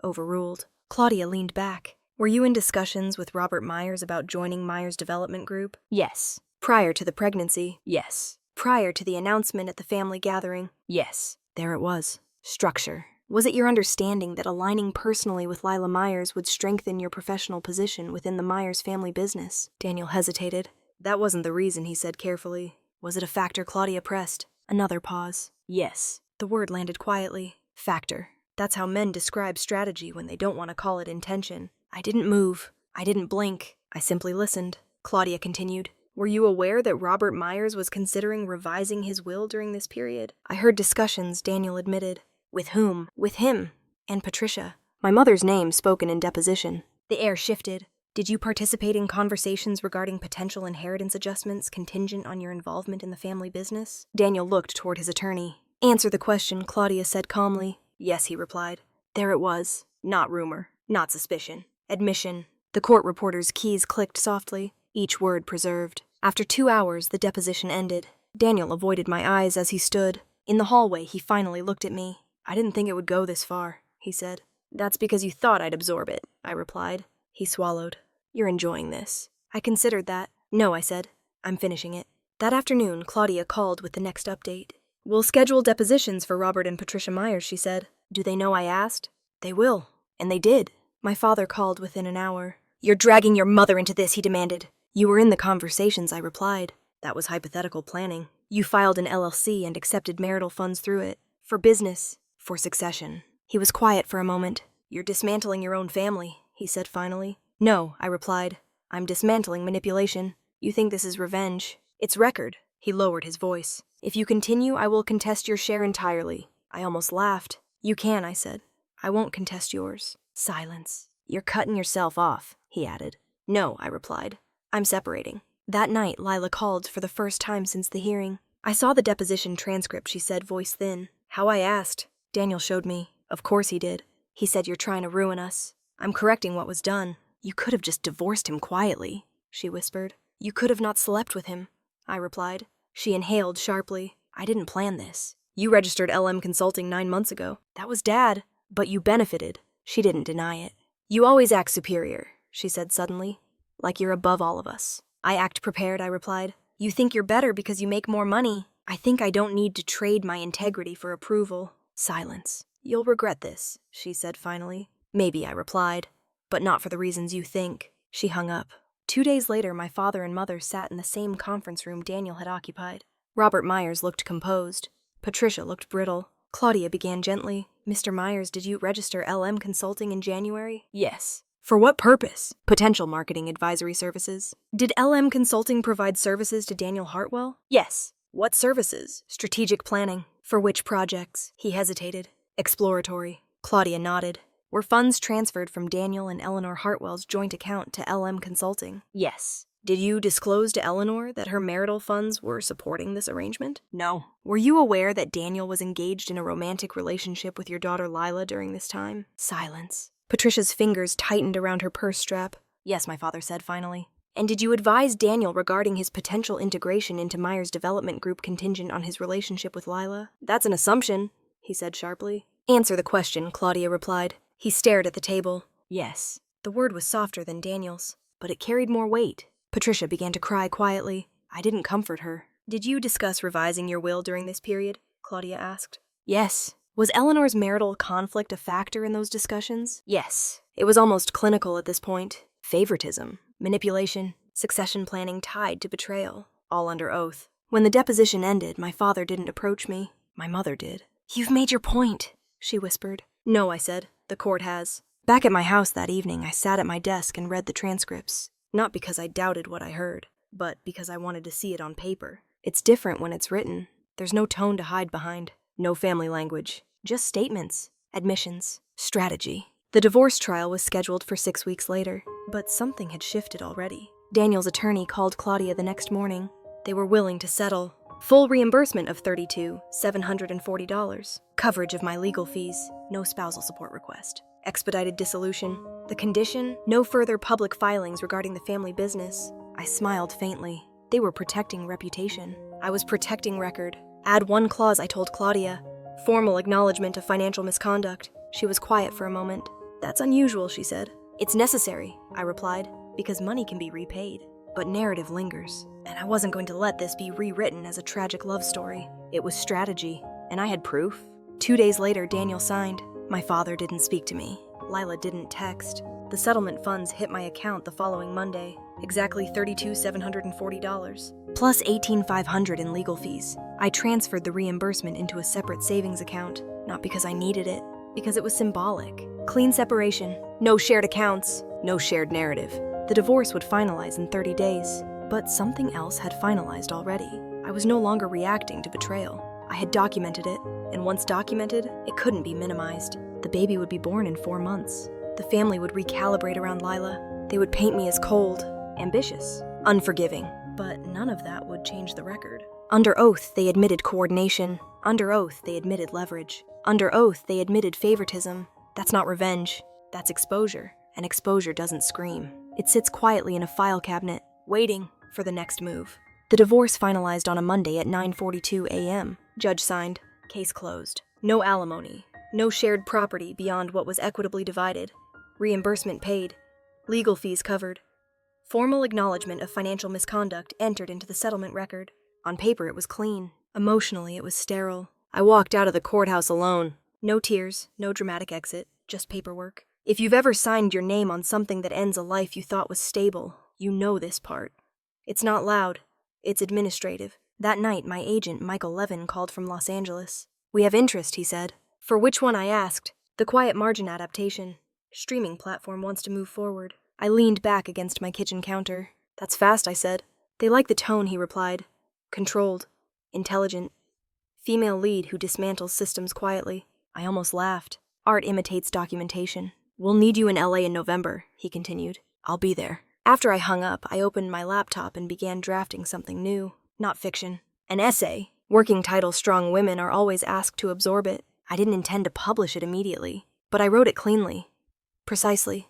Overruled. Claudia leaned back. Were you in discussions with Robert Myers about joining Myers Development Group? Yes. Prior to the pregnancy? Yes. Prior to the announcement at the family gathering? Yes. There it was. Structure. Was it your understanding that aligning personally with Lila Myers would strengthen your professional position within the Myers family business? Daniel hesitated. That wasn't the reason, he said carefully. Was it a factor? Claudia pressed. Another pause. Yes. The word landed quietly. Factor. That's how men describe strategy when they don't want to call it intention. I didn't move. I didn't blink. I simply listened. Claudia continued. Were you aware that Robert Myers was considering revising his will during this period? I heard discussions, Daniel admitted. With whom? With him. And Patricia. My mother's name spoken in deposition. The air shifted. Did you participate in conversations regarding potential inheritance adjustments contingent on your involvement in the family business? Daniel looked toward his attorney. Answer the question, Claudia said calmly. Yes, he replied. There it was. Not rumor. Not suspicion. Admission. The court reporter's keys clicked softly, each word preserved. After 2 hours, the deposition ended. Daniel avoided my eyes as he stood. In the hallway, he finally looked at me. I didn't think it would go this far, he said. That's because you thought I'd absorb it, I replied. He swallowed. You're enjoying this. I considered that. No, I said. I'm finishing it. That afternoon, Claudia called with the next update. We'll schedule depositions for Robert and Patricia Myers, she said. Do they know I asked? They will. And they did. My father called within an hour. You're dragging your mother into this, he demanded. You were in the conversations, I replied. That was hypothetical planning. You filed an LLC and accepted marital funds through it. For business. For succession. He was quiet for a moment. You're dismantling your own family, he said finally. No, I replied. I'm dismantling manipulation. You think this is revenge. It's record. He lowered his voice. If you continue, I will contest your share entirely. I almost laughed. You can, I said. I won't contest yours. Silence. You're cutting yourself off, he added. No, I replied. I'm separating. That night, Lila called for the first time since the hearing. I saw the deposition transcript, she said, voice thin. How I asked. Daniel showed me. Of course he did. He said you're trying to ruin us. I'm correcting what was done. You could have just divorced him quietly, she whispered. You could have not slept with him, I replied. She inhaled sharply. I didn't plan this. You registered LM Consulting 9 months ago. That was Dad. But you benefited. She didn't deny it. You always act superior, she said suddenly. Like you're above all of us. I act prepared, I replied. You think you're better because you make more money. I think I don't need to trade my integrity for approval. Silence. You'll regret this, she said finally. Maybe, I replied. But not for the reasons you think. She hung up. 2 days later, my father and mother sat in the same conference room Daniel had occupied. Robert Myers looked composed. Patricia looked brittle. Claudia began gently. Mr. Myers, did you register LM Consulting in January? Yes. For what purpose? Potential marketing advisory services. Did LM Consulting provide services to Daniel Hartwell? Yes. What services? Strategic planning. For which projects? He hesitated. Exploratory. Claudia nodded. Were funds transferred from Daniel and Eleanor Hartwell's joint account to LM Consulting? Yes. Did you disclose to Eleanor that her marital funds were supporting this arrangement? No. Were you aware that Daniel was engaged in a romantic relationship with your daughter Lila during this time? Silence. Patricia's fingers tightened around her purse strap. Yes, my father said finally. And did you advise Daniel regarding his potential integration into Myers' development group contingent on his relationship with Lila? That's an assumption, he said sharply. Answer the question, Claudia replied. He stared at the table. Yes. The word was softer than Daniel's, but it carried more weight. Patricia began to cry quietly. I didn't comfort her. Did you discuss revising your will during this period? Claudia asked. Yes. Was Eleanor's marital conflict a factor in those discussions? Yes. It was almost clinical at this point. Favoritism, manipulation, succession planning tied to betrayal, all under oath. When the deposition ended, my father didn't approach me. My mother did. You've made your point, she whispered. No, I said. The court has. Back at my house that evening, I sat at my desk and read the transcripts. Not because I doubted what I heard, but because I wanted to see it on paper. It's different when it's written. There's no tone to hide behind. No family language. Just statements, admissions, strategy. The divorce trial was scheduled for 6 weeks later, but something had shifted already. Daniel's attorney called Claudia the next morning. They were willing to settle. Full reimbursement of $32,740. Coverage of my legal fees. No spousal support request. Expedited dissolution. The condition? No further public filings regarding the family business. I smiled faintly. They were protecting reputation. I was protecting record. Add one clause, I told Claudia. Formal acknowledgement of financial misconduct. She was quiet for a moment. That's unusual, she said. It's necessary, I replied, because money can be repaid. But narrative lingers, and I wasn't going to let this be rewritten as a tragic love story. It was strategy, and I had proof. 2 days later, Daniel signed. My father didn't speak to me. Lila didn't text. The settlement funds hit my account the following Monday. Exactly $32,740, plus $18,500 in legal fees. I transferred the reimbursement into a separate savings account, not because I needed it, because it was symbolic. Clean separation, no shared accounts, no shared narrative. The divorce would finalize in 30 days, but something else had finalized already. I was no longer reacting to betrayal. I had documented it, and once documented, it couldn't be minimized. The baby would be born in 4 months. The family would recalibrate around Lila. They would paint me as cold, ambitious, unforgiving, but none of that would change the record. Under oath, they admitted coordination. Under oath, they admitted leverage. Under oath, they admitted favoritism. That's not revenge. That's exposure, and exposure doesn't scream. It sits quietly in a file cabinet, waiting for the next move. The divorce finalized on a Monday at 9:42 a.m. Judge signed. Case closed. No alimony. No shared property beyond what was equitably divided. Reimbursement paid. Legal fees covered. Formal acknowledgement of financial misconduct entered into the settlement record. On paper, it was clean. Emotionally, it was sterile. I walked out of the courthouse alone. No tears, no dramatic exit, just paperwork. If you've ever signed your name on something that ends a life you thought was stable, you know this part. It's not loud. It's administrative. That night, my agent, Michael Levin, called from Los Angeles. We have interest, he said. For which one, I asked. The Quiet Margin adaptation. Streaming platform wants to move forward. I leaned back against my kitchen counter. That's fast, I said. They like the tone, he replied. Controlled. Intelligent. Female lead who dismantles systems quietly. I almost laughed. Art imitates documentation. We'll need you in LA in November, he continued. I'll be there. After I hung up, I opened my laptop and began drafting something new. Not fiction. An essay. Working title Strong Women are always asked to absorb it. I didn't intend to publish it immediately, but I wrote it cleanly. Precisely.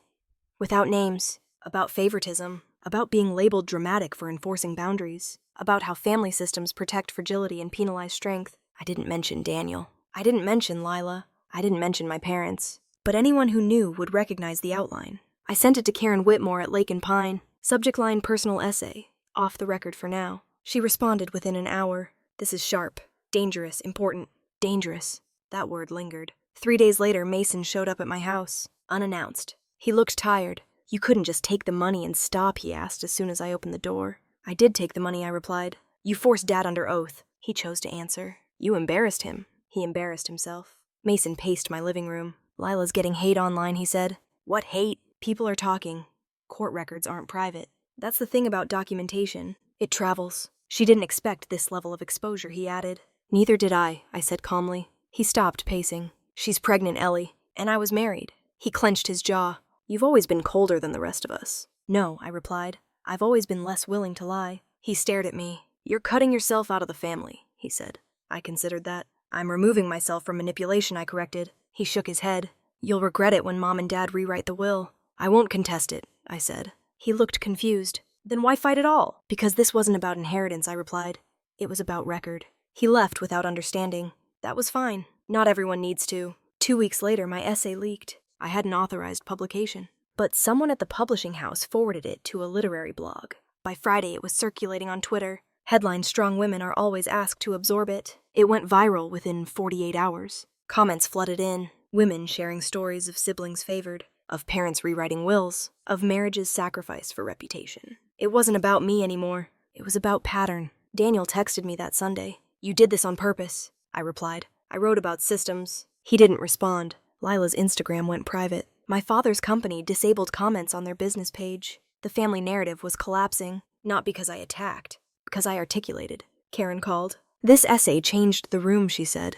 Without names. About favoritism. about being labeled dramatic for enforcing boundaries, about how family systems protect fragility and penalize strength. I didn't mention Daniel. I didn't mention Lila. I didn't mention my parents. But anyone who knew would recognize the outline. I sent it to Karen Whitmore at Lake and Pine. Subject line personal essay. Off the record for now. She responded within an hour. This is sharp. Dangerous. Important. Dangerous. That word lingered. 3 days later, Mason showed up at my house. Unannounced. He looked tired. You couldn't just take the money and stop, he asked as soon as I opened the door. I did take the money, I replied. You forced Dad under oath. He chose to answer. You embarrassed him. He embarrassed himself. Mason paced my living room. Lila's getting hate online, he said. What hate? People are talking. Court records aren't private. That's the thing about documentation. It travels. She didn't expect this level of exposure, he added. Neither did I said calmly. He stopped pacing. She's pregnant, Ellie. And I was married. He clenched his jaw. You've always been colder than the rest of us. No, I replied. I've always been less willing to lie. He stared at me. You're cutting yourself out of the family, he said. I considered that. I'm removing myself from manipulation, I corrected. He shook his head. You'll regret it when Mom and Dad rewrite the will. I won't contest it, I said. He looked confused. Then why fight at all? Because this wasn't about inheritance, I replied. It was about record. He left without understanding. That was fine. Not everyone needs to. 2 weeks later, my essay leaked. I hadn't authorized publication. But someone at the publishing house forwarded it to a literary blog. By Friday, it was circulating on Twitter. Headline strong women are always asked to absorb it. It went viral within 48 hours. Comments flooded in. Women sharing stories of siblings favored, of parents rewriting wills, of marriages sacrificed for reputation. It wasn't about me anymore. It was about pattern. Daniel texted me that Sunday. You did this on purpose, I replied. I wrote about systems. He didn't respond. Lila's Instagram went private. My father's company disabled comments on their business page. The family narrative was collapsing, not because I attacked, because I articulated. Karen called. This essay changed the room, she said.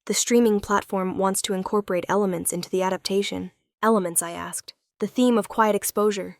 The streaming platform wants to incorporate elements into the adaptation. Elements, I asked. The theme of quiet exposure.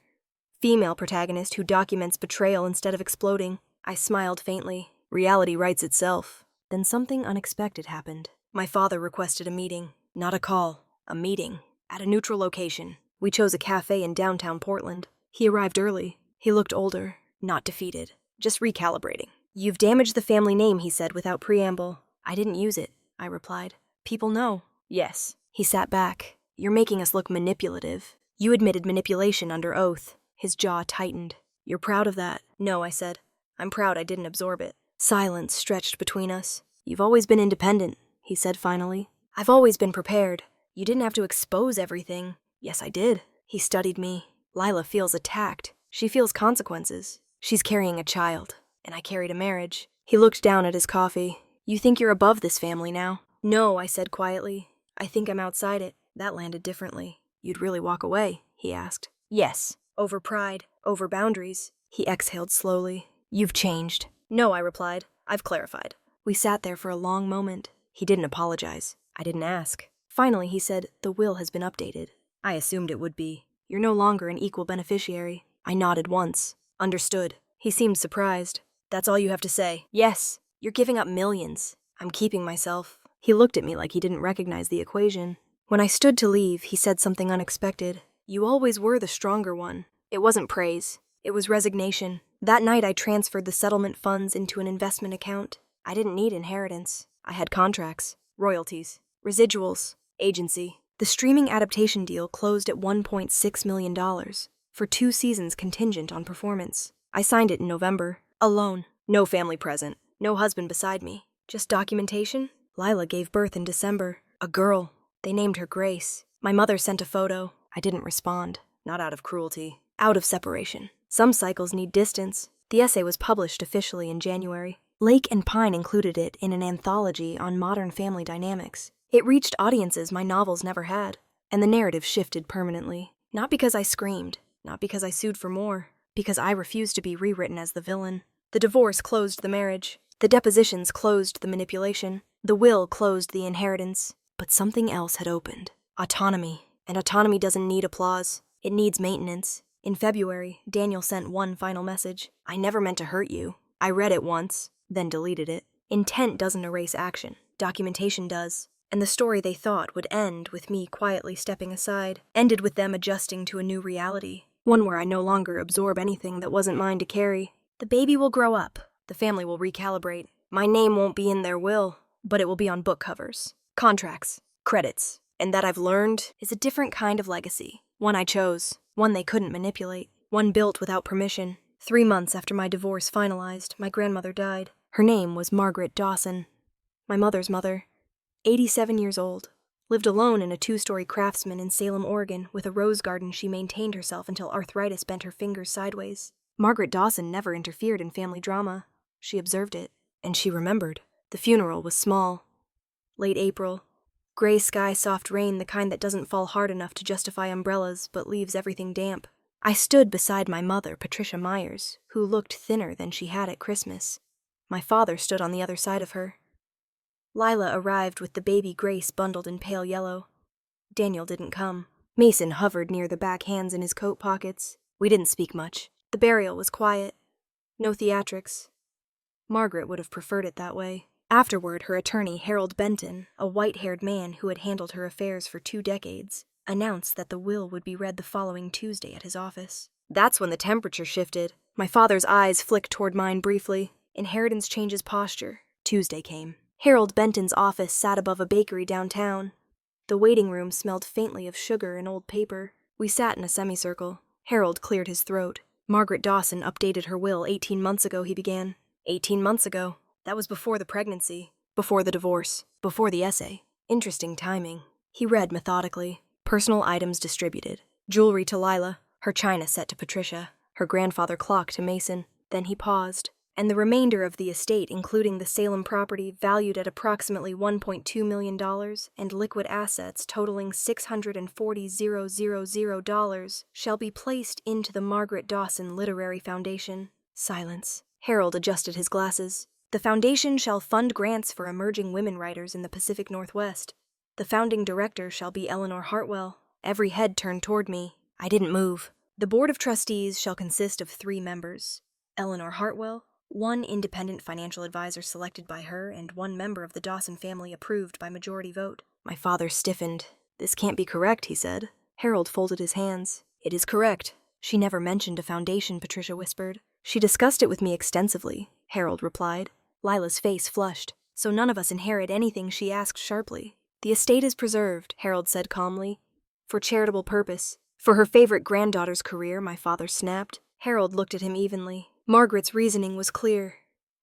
Female protagonist who documents betrayal instead of exploding. I smiled faintly. Reality writes itself. Then something unexpected happened. My father requested a meeting. Not a call. A meeting. At a neutral location. We chose a cafe in downtown Portland. He arrived early. He looked older. Not defeated. Just recalibrating. You've damaged the family name, he said without preamble. I didn't use it, I replied. People know. Yes. He sat back. You're making us look manipulative. You admitted manipulation under oath. His jaw tightened. You're proud of that? No, I said. I'm proud I didn't absorb it. Silence stretched between us. You've always been independent, he said finally. I've always been prepared. You didn't have to expose everything. Yes, I did. He studied me. Lila feels attacked. She feels consequences. She's carrying a child, and I carried a marriage. He looked down at his coffee. You think you're above this family now? No, I said quietly. I think I'm outside it. That landed differently. You'd really walk away, he asked. Yes. Over pride, over boundaries. He exhaled slowly. You've changed. No, I replied. I've clarified. We sat there for a long moment. He didn't apologize. I didn't ask. Finally, he said, the will has been updated. I assumed it would be. You're no longer an equal beneficiary. I nodded once. Understood. He seemed surprised. That's all you have to say? Yes. You're giving up millions. I'm keeping myself. He looked at me like he didn't recognize the equation. When I stood to leave, he said something unexpected. You always were the stronger one. It wasn't praise. It was resignation. That night, I transferred the settlement funds into an investment account. I didn't need inheritance. I had contracts, royalties, residuals, agency. The streaming adaptation deal closed at $1.6 million for 2 seasons contingent on performance. I signed it in November, alone. No family present, no husband beside me. Just documentation. Lila gave birth in December. A girl. They named her Grace. My mother sent a photo. I didn't respond. Not out of cruelty. Out of separation. Some cycles need distance. The essay was published officially in January. Lake and Pine included it in an anthology on modern family dynamics. It reached audiences my novels never had, and the narrative shifted permanently. Not because I screamed, not because I sued for more, because I refused to be rewritten as the villain. The divorce closed the marriage. The depositions closed the manipulation. The will closed the inheritance. But something else had opened. Autonomy. And autonomy doesn't need applause. It needs maintenance. In February, Daniel sent one final message. I never meant to hurt you. I read it once, then deleted it. Intent doesn't erase action. Documentation does. And the story they thought would end with me quietly stepping aside ended with them adjusting to a new reality. One where I no longer absorb anything that wasn't mine to carry. The baby will grow up. The family will recalibrate. My name won't be in their will, but it will be on book covers, contracts, credits. And that I've learned is a different kind of legacy. One I chose. One they couldn't manipulate. One built without permission. 3 months after my divorce finalized, my grandmother died. Her name was Margaret Dawson. My mother's mother. 87 years old. Lived alone in a 2-story craftsman in Salem, Oregon, with a rose garden she maintained herself until arthritis bent her fingers sideways. Margaret Dawson never interfered in family drama. She observed it, and she remembered. The funeral was small. Late April. Gray sky, soft rain, the kind that doesn't fall hard enough to justify umbrellas, but leaves everything damp. I stood beside my mother, Patricia Myers, who looked thinner than she had at Christmas. My father stood on the other side of her. Lila arrived with the baby Grace bundled in pale yellow. Daniel didn't come. Mason hovered near the back hands in his coat pockets. We didn't speak much. The burial was quiet. No theatrics. Margaret would have preferred it that way. Afterward, her attorney, Harold Benton, a white-haired man who had handled her affairs for 2 decades, announced that the will would be read the following Tuesday at his office. That's when the temperature shifted. My father's eyes flicked toward mine briefly. Inheritance changes posture. Tuesday came. Harold Benton's office sat above a bakery downtown. The waiting room smelled faintly of sugar and old paper. We sat in a semicircle. Harold cleared his throat. Margaret Dawson updated her will 18 months ago, he began. 18 months ago. That was before the pregnancy, before the divorce, before the essay. Interesting timing. He read methodically. Personal items distributed. Jewelry to Lila, her china set to Patricia, her grandfather clock to Mason. Then he paused. And the remainder of the estate, including the Salem property valued at approximately $1.2 million and liquid assets totaling $640,000, shall be placed into the Margaret Dawson Literary Foundation. Silence. Harold adjusted his glasses. The foundation shall fund grants for emerging women writers in the Pacific Northwest. The founding director shall be Eleanor Hartwell. Every head turned toward me. I didn't move. The board of trustees shall consist of 3 members. Eleanor Hartwell, 1 independent financial advisor selected by her, and 1 member of the Dawson family approved by majority vote. My father stiffened. This can't be correct, he said. Harold folded his hands. It is correct. She never mentioned a foundation, Patricia whispered. She discussed it with me extensively, Harold replied. Lila's face flushed. So none of us inherit anything, she asked sharply. The estate is preserved, Harold said calmly. For charitable purpose. For her favorite granddaughter's career, my father snapped. Harold looked at him evenly. Margaret's reasoning was clear.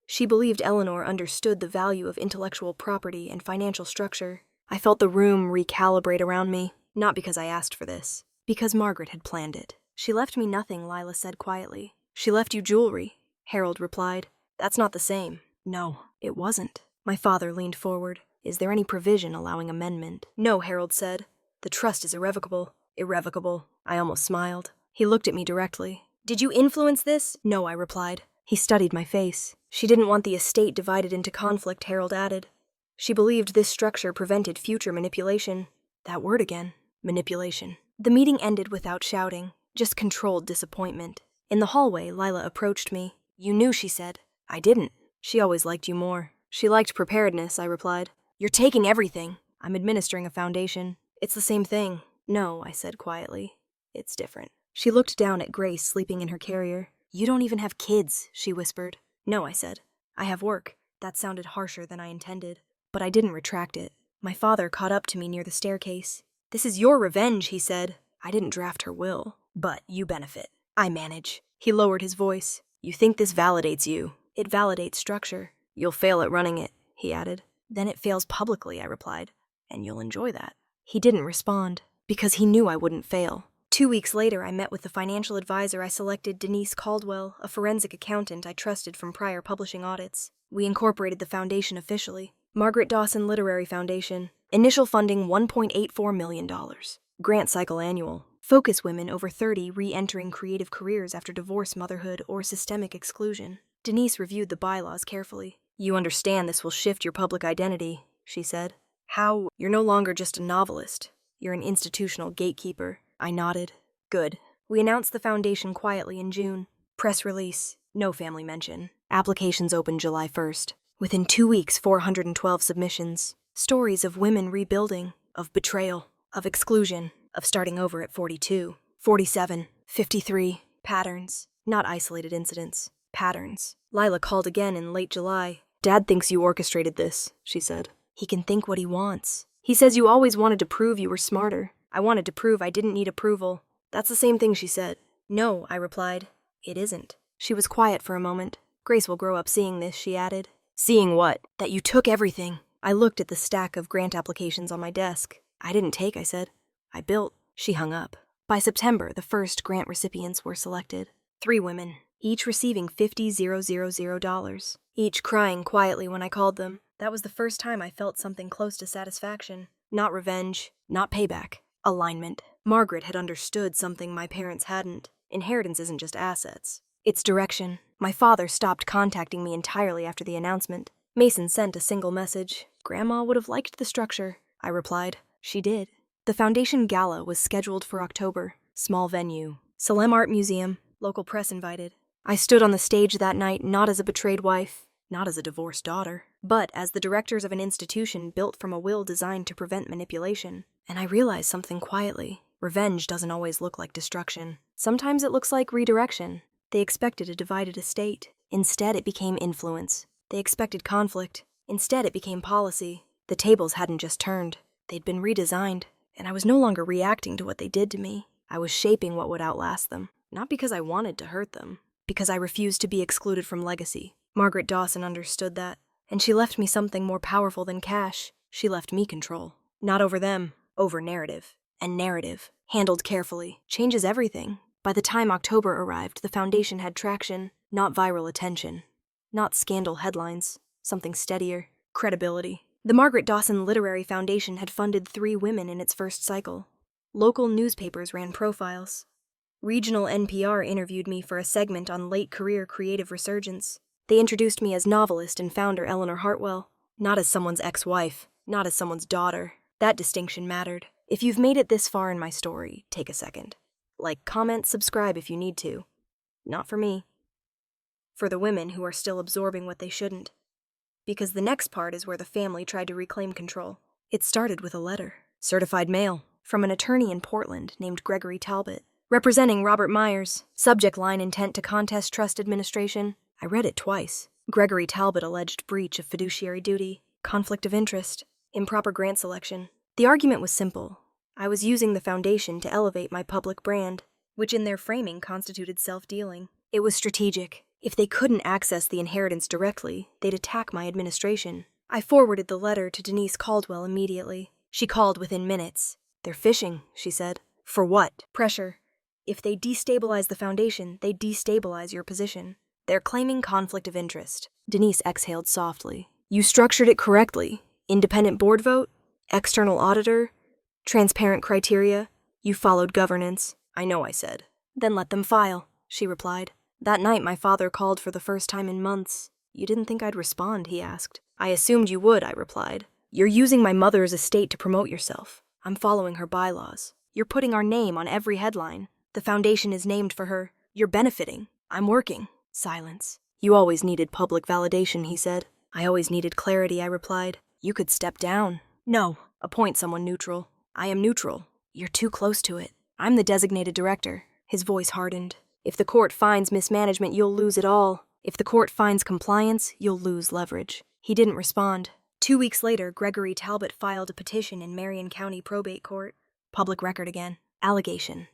She believed Eleanor understood the value of intellectual property and financial structure. I felt the room recalibrate around me, not because I asked for this, because Margaret had planned it. She left me nothing, Lila said quietly. She left you jewelry, Harold replied. That's not the same. No, it wasn't. My father leaned forward. Is there any provision allowing amendment? No, Harold said. The trust is irrevocable. Irrevocable. I almost smiled. He looked at me directly. Did you influence this? No, I replied. He studied my face. She didn't want the estate divided into conflict, Harold added. She believed this structure prevented future manipulation. That word again. Manipulation. The meeting ended without shouting, just controlled disappointment. In the hallway, Lila approached me. You knew, she said. I didn't. She always liked you more. She liked preparedness, I replied. You're taking everything. I'm administering a foundation. It's the same thing. No, I said quietly. It's different. She looked down at Grace sleeping in her carrier. You don't even have kids, she whispered. No, I said. I have work. That sounded harsher than I intended, but I didn't retract it. My father caught up to me near the staircase. This is your revenge, he said. I didn't draft her will, but you benefit. I manage. He lowered his voice. You think this validates you. It validates structure. You'll fail at running it, he added. Then it fails publicly, I replied. And you'll enjoy that. He didn't respond, because he knew I wouldn't fail. 2 weeks later, I met with the financial advisor I selected, Denise Caldwell, a forensic accountant I trusted from prior publishing audits. We incorporated the foundation officially. Margaret Dawson Literary Foundation. Initial funding $1.84 million. Grant cycle annual. Focus women over 30 re-entering creative careers after divorce, motherhood, or systemic exclusion. Denise reviewed the bylaws carefully. You understand this will shift your public identity, she said. How? You're no longer just a novelist. You're an institutional gatekeeper. I nodded. Good. We announced the foundation quietly in June. Press release. No family mention. Applications open July 1st. Within 2 weeks, 412 submissions. Stories of women rebuilding, of betrayal, of exclusion, of starting over at 42, 47, 53. Patterns. Not isolated incidents. Patterns. Lila called again in late July. Dad thinks you orchestrated this, she said. He can think what he wants. He says you always wanted to prove you were smarter. I wanted to prove I didn't need approval. That's the same thing, she said. No, I replied. It isn't. She was quiet for a moment. Grace will grow up seeing this, she added. Seeing what? That you took everything. I looked at the stack of grant applications on my desk. I didn't take, I said. I built. She hung up. By September, the first grant recipients were selected. 3 women, each receiving $50,000, each crying quietly when I called them. That was the first time I felt something close to satisfaction. Not revenge, not payback. Alignment. Margaret had understood something my parents hadn't. Inheritance isn't just assets. It's direction. My father stopped contacting me entirely after the announcement. Mason sent a single message. Grandma would have liked the structure. I replied. She did. The foundation gala was scheduled for October. Small venue. Salem Art Museum. Local press invited. I stood on the stage that night not as a betrayed wife, not as a divorced daughter, but as the directors of an institution built from a will designed to prevent manipulation. And I realized something quietly. Revenge doesn't always look like destruction. Sometimes it looks like redirection. They expected a divided estate. Instead, it became influence. They expected conflict. Instead, it became policy. The tables hadn't just turned. They'd been redesigned. And I was no longer reacting to what they did to me. I was shaping what would outlast them. Not because I wanted to hurt them. Because I refused to be excluded from legacy. Margaret Dawson understood that. And she left me something more powerful than cash. She left me control. Not over them, over narrative. And narrative, handled carefully, changes everything. By the time October arrived, the foundation had traction, not viral attention. Not scandal headlines. Something steadier. Credibility. The Margaret Dawson Literary Foundation had funded 3 women in its first cycle. Local newspapers ran profiles. Regional NPR interviewed me for a segment on late career creative resurgence. They introduced me as novelist and founder Eleanor Hartwell, not as someone's ex-wife, not as someone's daughter. That distinction mattered. If you've made it this far in my story, take a second. Like, comment, subscribe if you need to. Not for me. For the women who are still absorbing what they shouldn't. Because the next part is where the family tried to reclaim control. It started with a letter, certified mail, from an attorney in Portland named Gregory Talbot, representing Robert Myers, subject line intent to contest trust administration. I read it twice. Gregory Talbot alleged breach of fiduciary duty, conflict of interest, improper grant selection. The argument was simple. I was using the foundation to elevate my public brand, which in their framing constituted self-dealing. It was strategic. If they couldn't access the inheritance directly, they'd attack my administration. I forwarded the letter to Denise Caldwell immediately. She called within minutes. They're fishing, she said. For what? Pressure. If they destabilize the foundation, they destabilize your position. They're claiming conflict of interest. Denise exhaled softly. You structured it correctly. Independent board vote? External auditor? Transparent criteria? You followed governance. I know, I said. Then let them file, she replied. That night, my father called for the first time in months. You didn't think I'd respond, he asked. I assumed you would, I replied. You're using my mother's estate to promote yourself. I'm following her bylaws. You're putting our name on every headline. The foundation is named for her. You're benefiting. I'm working. Silence. You always needed public validation, he said. I always needed clarity, I replied. You could step down. No, appoint someone neutral. I am neutral. You're too close to it. I'm the designated director. His voice hardened. If the court finds mismanagement, you'll lose it all. If the court finds compliance, you'll lose leverage. He didn't respond. 2 weeks later, Gregory Talbot filed a petition in Marion County Probate Court. Public record again. Allegation.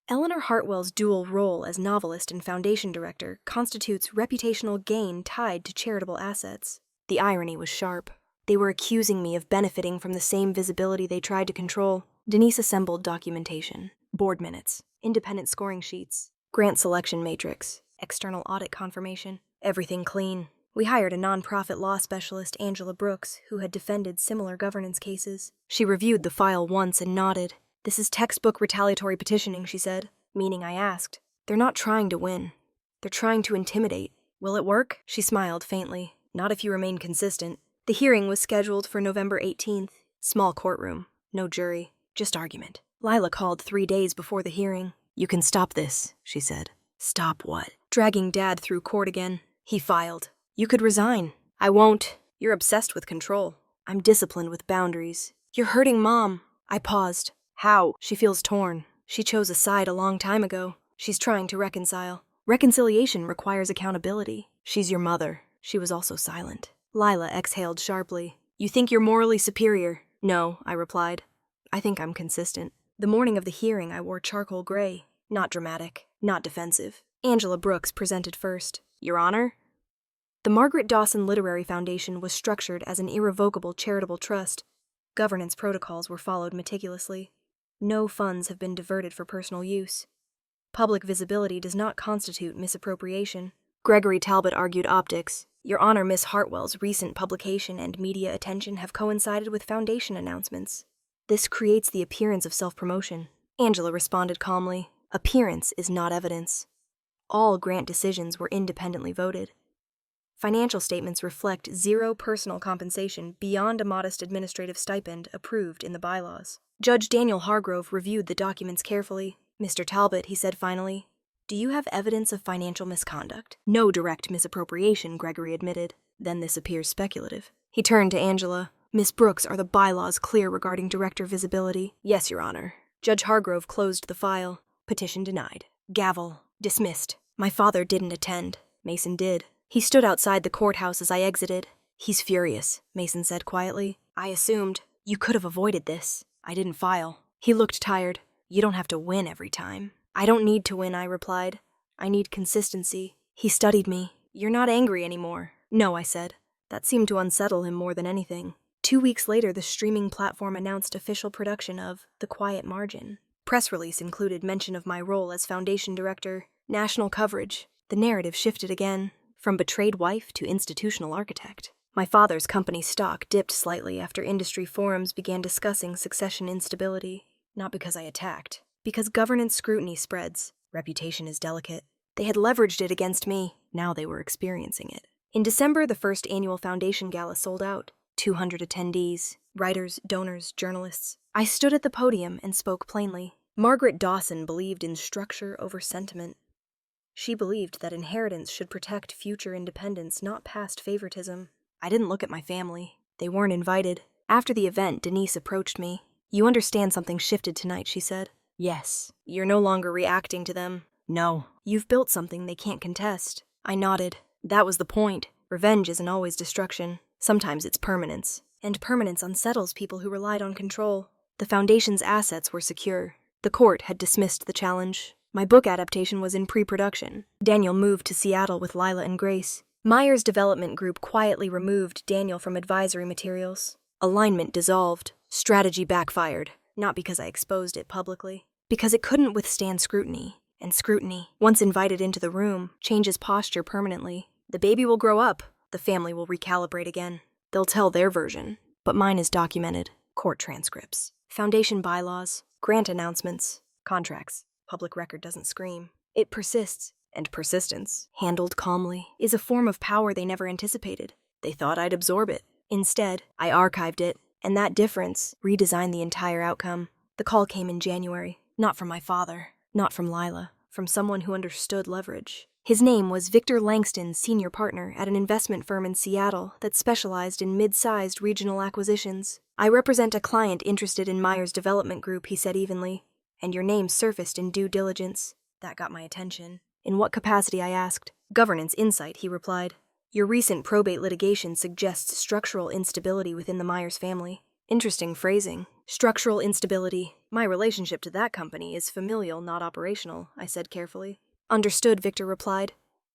Eleanor Hartwell's dual role as novelist and foundation director constitutes reputational gain tied to charitable assets. The irony was sharp. They were accusing me of benefiting from the same visibility they tried to control. Denise assembled documentation, board minutes, independent scoring sheets, grant selection matrix, external audit confirmation, everything clean. We hired a nonprofit law specialist, Angela Brooks, who had defended similar governance cases. She reviewed the file once and nodded. This is textbook retaliatory petitioning, she said, meaning I asked. They're not trying to win. They're trying to intimidate. Will it work? She smiled faintly. Not if you remain consistent. The hearing was scheduled for November 18th. Small courtroom. No jury. Just argument. Lila called 3 days before the hearing. You can stop this, she said. Stop what? Dragging Dad through court again. He filed. You could resign. I won't. You're obsessed with control. I'm disciplined with boundaries. You're hurting Mom. I paused. How? She feels torn. She chose a side a long time ago. She's trying to reconcile. Reconciliation requires accountability. She's your mother. She was also silent. Lila exhaled sharply. You think you're morally superior? No, I replied. I think I'm consistent. The morning of the hearing, I wore charcoal gray. Not dramatic, not defensive. Angela Brooks presented first. Your Honor? The Margaret Dawson Literary Foundation was structured as an irrevocable charitable trust. Governance protocols were followed meticulously. No funds have been diverted for personal use. Public visibility does not constitute misappropriation. Gregory Talbot argued optics. Your Honor, Miss Hartwell's recent publication and media attention have coincided with foundation announcements. This creates the appearance of self-promotion. Angela responded calmly. Appearance is not evidence. All grant decisions were independently voted. Financial statements reflect zero personal compensation beyond a modest administrative stipend approved in the bylaws. Judge Daniel Hargrove reviewed the documents carefully. Mr. Talbot, he said finally, do you have evidence of financial misconduct? No direct misappropriation, Gregory admitted. Then this appears speculative. He turned to Angela. Miss Brooks, are the bylaws clear regarding director visibility? Yes, Your Honor. Judge Hargrove closed the file. Petition denied. Gavel. Dismissed. My father didn't attend. Mason did. He stood outside the courthouse as I exited. He's furious, Mason said quietly. I assumed. You could have avoided this. I didn't file. He looked tired. You don't have to win every time. I don't need to win, I replied. I need consistency. He studied me. You're not angry anymore. No, I said. That seemed to unsettle him more than anything. 2 weeks later, the streaming platform announced official production of The Quiet Margin. Press release included mention of my role as foundation director, national coverage. The narrative shifted again, from betrayed wife to institutional architect. My father's company stock dipped slightly after industry forums began discussing succession instability. Not because I attacked, because governance scrutiny spreads. Reputation is delicate. They had leveraged it against me. Now they were experiencing it. In December, the first annual foundation gala sold out. 200 attendees, writers, donors, journalists. I stood at the podium and spoke plainly. Margaret Dawson believed in structure over sentiment. She believed that inheritance should protect future independence, not past favoritism. I didn't look at my family. They weren't invited. After the event, Denise approached me. You understand something shifted tonight, she said. Yes. You're no longer reacting to them. No. You've built something they can't contest. I nodded. That was the point. Revenge isn't always destruction. Sometimes it's permanence. And permanence unsettles people who relied on control. The foundation's assets were secure. The court had dismissed the challenge. My book adaptation was in pre-production. Daniel moved to Seattle with Lila and Grace. Myers Development Group quietly removed Daniel from advisory materials. Alignment dissolved. Strategy backfired. Not because I exposed it publicly. Because it couldn't withstand scrutiny. And scrutiny, once invited into the room, changes posture permanently. The baby will grow up. The family will recalibrate again. They'll tell their version. But mine is documented. Court transcripts. Foundation bylaws. Grant announcements. Contracts. Public record doesn't scream. It persists. And persistence, handled calmly, is a form of power they never anticipated. They thought I'd absorb it. Instead, I archived it, and that difference redesigned the entire outcome. The call came in January. Not from my father. Not from Lila. From someone who understood leverage. His name was Victor Langston, senior partner at an investment firm in Seattle that specialized in mid-sized regional acquisitions. I represent a client interested in Myers Development Group, he said evenly. And your name surfaced in due diligence. That got my attention. In what capacity, I asked. Governance insight, he replied. Your recent probate litigation suggests structural instability within the Myers family. Interesting phrasing. Structural instability. My relationship to that company is familial, not operational, I said carefully. Understood, Victor replied.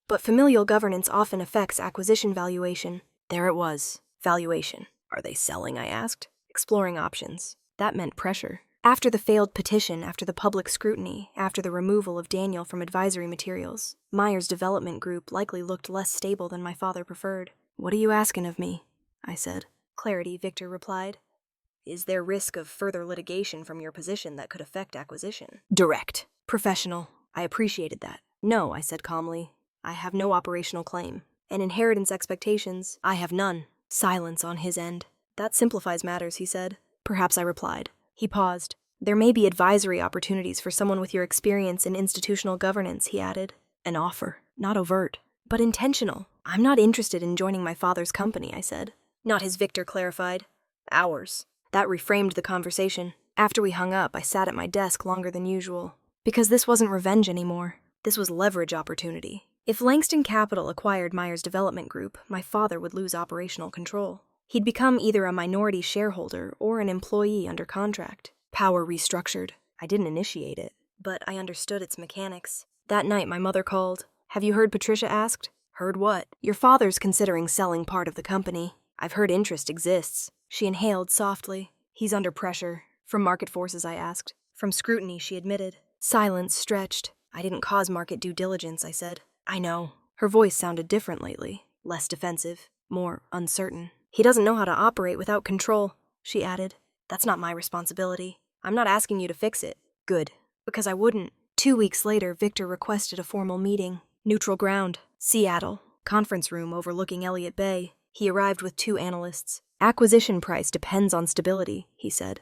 But familial governance often affects acquisition valuation. There it was. Valuation. Are they selling, I asked. Exploring options. That meant pressure. After the failed petition, after the public scrutiny, after the removal of Daniel from advisory materials, Myers Development Group likely looked less stable than my father preferred. What are you asking of me? I said. Clarity, Victor replied. Is there risk of further litigation from your position that could affect acquisition? Direct. Professional. I appreciated that. No, I said calmly. I have no operational claim. And inheritance expectations, I have none. Silence on his end. That simplifies matters, he said. Perhaps, I replied. He paused. There may be advisory opportunities for someone with your experience in institutional governance, he added. An offer. Not overt, but intentional. I'm not interested in joining my father's company, I said. Not his, Victor clarified. Ours. That reframed the conversation. After we hung up, I sat at my desk longer than usual. Because this wasn't revenge anymore. This was leverage opportunity. If Langston Capital acquired Myers Development Group, my father would lose operational control. He'd become either a minority shareholder or an employee under contract. Power restructured. I didn't initiate it, but I understood its mechanics. That night, my mother called. "Have you heard?" Patricia asked. "Heard what?" "Your father's considering selling part of the company." "I've heard interest exists." She inhaled softly. "He's under pressure." "From market forces?" I asked. "From scrutiny," she admitted. Silence stretched. "I didn't cause market due diligence," I said. "I know." Her voice sounded different lately. Less defensive. More uncertain. "He doesn't know how to operate without control," she added. "That's not my responsibility. I'm not asking you to fix it." "Good." Because I wouldn't. 2 weeks later, Victor requested a formal meeting. Neutral ground. Seattle. Conference room overlooking Elliott Bay. He arrived with 2 analysts. "Acquisition price depends on stability," he said.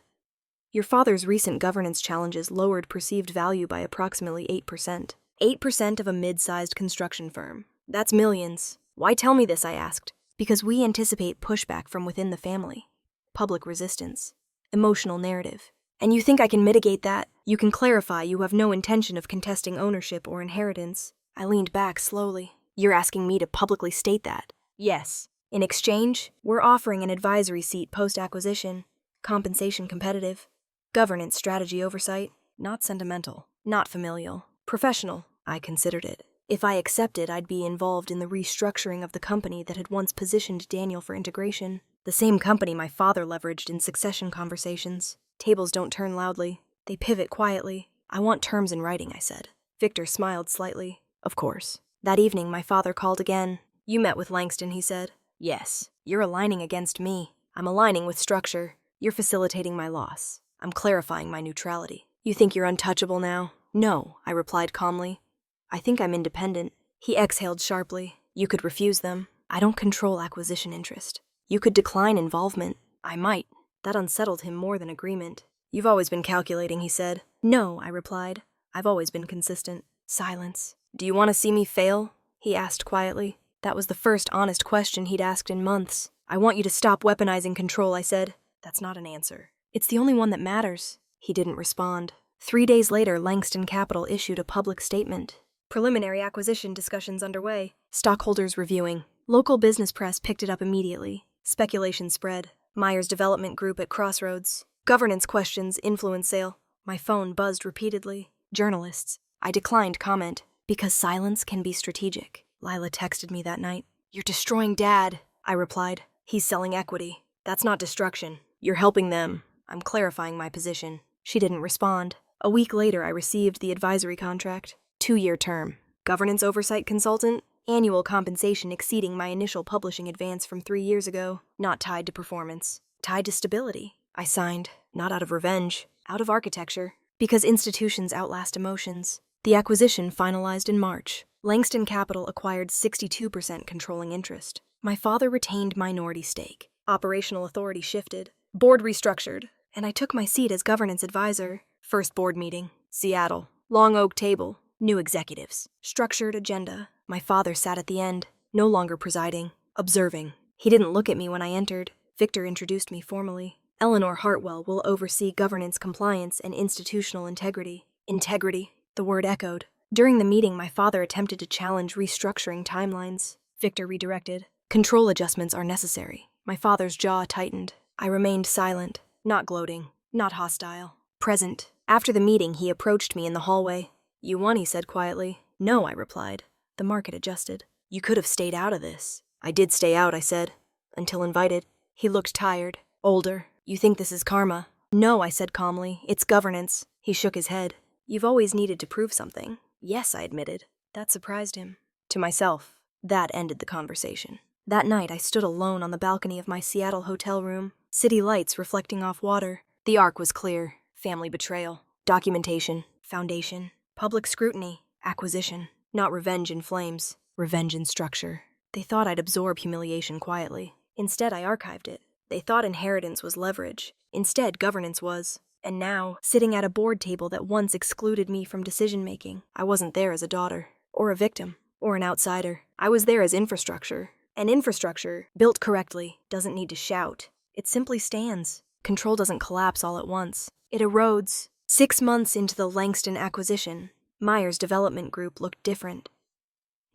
"Your father's recent governance challenges lowered perceived value by approximately 8%. 8% of a mid-sized construction firm. That's millions." "Why tell me this?" I asked. "Because we anticipate pushback from within the family. Public resistance. Emotional narrative. And you think I can mitigate that? You can clarify you have no intention of contesting ownership or inheritance." I leaned back slowly. "You're asking me to publicly state that?" "Yes. In exchange, we're offering an advisory seat post-acquisition. Compensation competitive. Governance strategy oversight. Not sentimental. Not familial. Professional." I considered it. If I accepted, I'd be involved in the restructuring of the company that had once positioned Daniel for integration. The same company my father leveraged in succession conversations. Tables don't turn loudly. They pivot quietly. "I want terms in writing," I said. Victor smiled slightly. "Of course." That evening, my father called again. "You met with Langston," he said. "Yes." "You're aligning against me." "I'm aligning with structure." "You're facilitating my loss." "I'm clarifying my neutrality." "You think you're untouchable now?" "No," I replied calmly. "I think I'm independent." He exhaled sharply. "You could refuse them." "I don't control acquisition interest." "You could decline involvement." "I might." That unsettled him more than agreement. "You've always been calculating," he said. "No," I replied. "I've always been consistent." Silence. "Do you want to see me fail?" he asked quietly. That was the first honest question he'd asked in months. "I want you to stop weaponizing control," I said. "That's not an answer." "It's the only one that matters." He didn't respond. 3 days later, Langston Capital issued a public statement. Preliminary acquisition discussions underway. Stockholders reviewing. Local business press picked it up immediately. Speculation spread. Myers Development Group at crossroads. Governance questions influence sale. My phone buzzed repeatedly. Journalists. I declined comment. Because silence can be strategic. Lila texted me that night. "You're destroying Dad," I replied. "He's selling equity." "That's not destruction. You're helping them." I'm clarifying my position. She didn't respond. A week later, I received the advisory contract. 2-year term. Governance oversight consultant. Annual compensation exceeding my initial publishing advance from 3 years ago. Not tied to performance. Tied to stability. I signed. Not out of revenge. Out of architecture. Because institutions outlast emotions. The acquisition finalized in March. Langston Capital acquired 62% controlling interest. My father retained minority stake. Operational authority shifted. Board restructured. And I took my seat as governance advisor. First board meeting. Seattle. Long oak table. New executives. Structured agenda. My father sat at the end. No longer presiding. Observing. He didn't look at me when I entered. Victor introduced me formally. Eleanor Hartwell will oversee governance compliance and institutional integrity. Integrity. The word echoed. During the meeting, my father attempted to challenge restructuring timelines. Victor redirected. Control adjustments are necessary. My father's jaw tightened. I remained silent. Not gloating. Not hostile. Present. After the meeting, he approached me in the hallway. "You won," he said quietly. "No," I replied. The market adjusted. "You could have stayed out of this." "I did stay out," I said. "Until invited." He looked tired. Older. "You think this is karma?" "No," I said calmly. "It's governance." He shook his head. "You've always needed to prove something." "Yes," I admitted. That surprised him. To myself. That ended the conversation. That night, I stood alone on the balcony of my Seattle hotel room. City lights reflecting off water. The arc was clear. Family betrayal. Documentation. Foundation. Public scrutiny. Acquisition. Not revenge in flames. Revenge in structure. They thought I'd absorb humiliation quietly. Instead, I archived it. They thought inheritance was leverage. Instead, governance was. And now, sitting at a board table that once excluded me from decision-making, I wasn't there as a daughter, or a victim, or an outsider. I was there as infrastructure. And infrastructure, built correctly, doesn't need to shout. It simply stands. Control doesn't collapse all at once. It erodes. 6 months into the Langston acquisition, Myers Development Group looked different.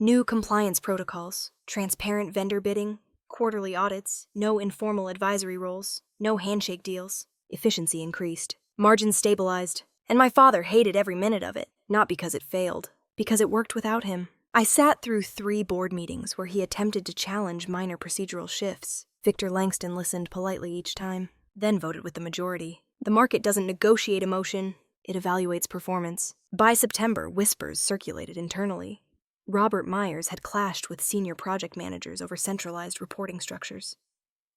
New compliance protocols, transparent vendor bidding, quarterly audits, no informal advisory roles, no handshake deals. Efficiency increased. Margins stabilized. And my father hated every minute of it, not because it failed, because it worked without him. I sat through 3 board meetings where he attempted to challenge minor procedural shifts. Victor Langston listened politely each time, then voted with the majority. The market doesn't negotiate emotion, it evaluates performance. By September, whispers circulated internally. Robert Myers had clashed with senior project managers over centralized reporting structures.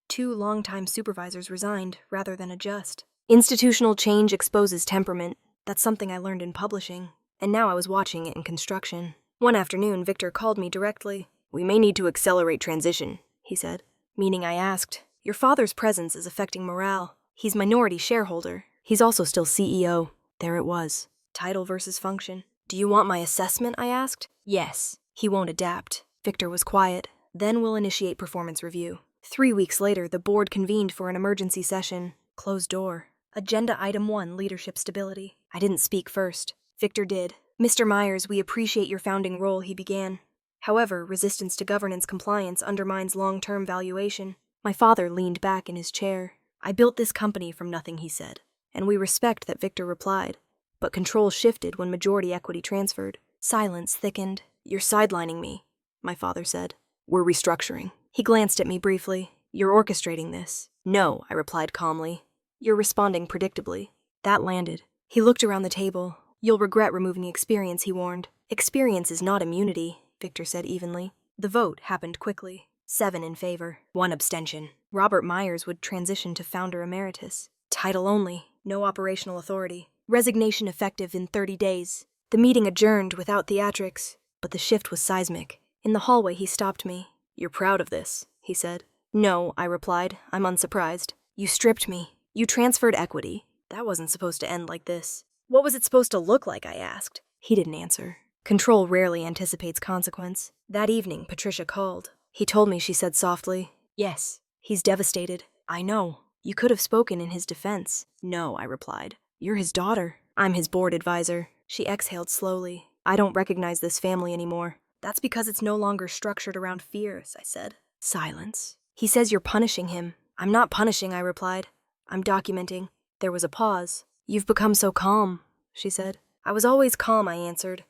2 longtime supervisors resigned rather than adjust. Institutional change exposes temperament. That's something I learned in publishing, and now I was watching it in construction. One afternoon, Victor called me directly. "We may need to accelerate transition," he said. Meaning I asked, "Your father's presence is affecting morale. He's minority shareholder. He's also still CEO." There it was. Title versus function. "Do you want my assessment?" I asked. "Yes." "He won't adapt." Victor was quiet. "Then we'll initiate performance review." 3 weeks later, the board convened for an emergency session. Closed door. Agenda Item 1, Leadership Stability. I didn't speak first. Victor did. "Mr. Myers, we appreciate your founding role," he began. "However, resistance to governance compliance undermines long-term valuation." My father leaned back in his chair. "I built this company from nothing," he said. "And we respect that," Victor replied. But control shifted when majority equity transferred. Silence thickened. "You're sidelining me," my father said. "We're restructuring." He glanced at me briefly. "You're orchestrating this." "No," I replied calmly. "You're responding predictably." That landed. He looked around the table. "You'll regret removing experience," he warned. "Experience is not immunity," Victor said evenly. The vote happened quickly. 7 in favor, 1 abstention. Robert Myers would transition to founder emeritus. Title only, no operational authority. Resignation effective in 30 days. The meeting adjourned without theatrics, but the shift was seismic. In the hallway, he stopped me. "You're proud of this," he said. "No," I replied. "I'm unsurprised. You stripped me. You transferred equity. That wasn't supposed to end like this." "What was it supposed to look like?" I asked. He didn't answer. Control rarely anticipates consequence. That evening, Patricia called. "He told me," she said softly. "Yes." "He's devastated." "I know." "You could have spoken in his defense." "No," I replied. "You're his daughter." "I'm his board advisor." She exhaled slowly. "I don't recognize this family anymore." "That's because it's no longer structured around fears," I said. Silence. "He says you're punishing him." "I'm not punishing," I replied. "I'm documenting." There was a pause. "You've become so calm," she said. "I was always calm," I answered.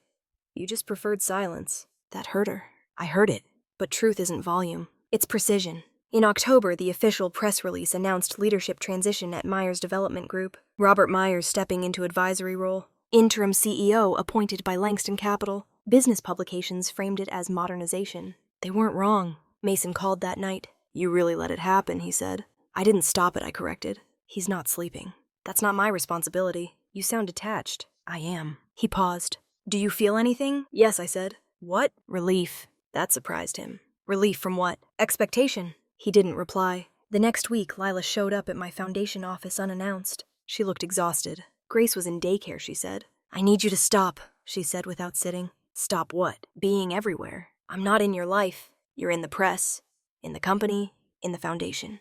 "You just preferred silence." That hurt her. I heard it. But truth isn't volume. It's precision. In October, the official press release announced leadership transition at Myers Development Group. Robert Myers stepping into advisory role. Interim CEO appointed by Langston Capital. Business publications framed it as modernization. They weren't wrong. Mason called that night. "You really let it happen," he said. "I didn't stop it," I corrected. "He's not sleeping." "That's not my responsibility." "You sound detached." "I am." He paused. "Do you feel anything?" "Yes," I said. "What?" "Relief." That surprised him. "Relief from what?" "Expectation." He didn't reply. The next week, Lila showed up at my foundation office unannounced. She looked exhausted. Grace was in daycare, she said. "I need you to stop," she said without sitting. "Stop what?" "Being everywhere. I'm not in your life. You're in the press, in the company, in the foundation.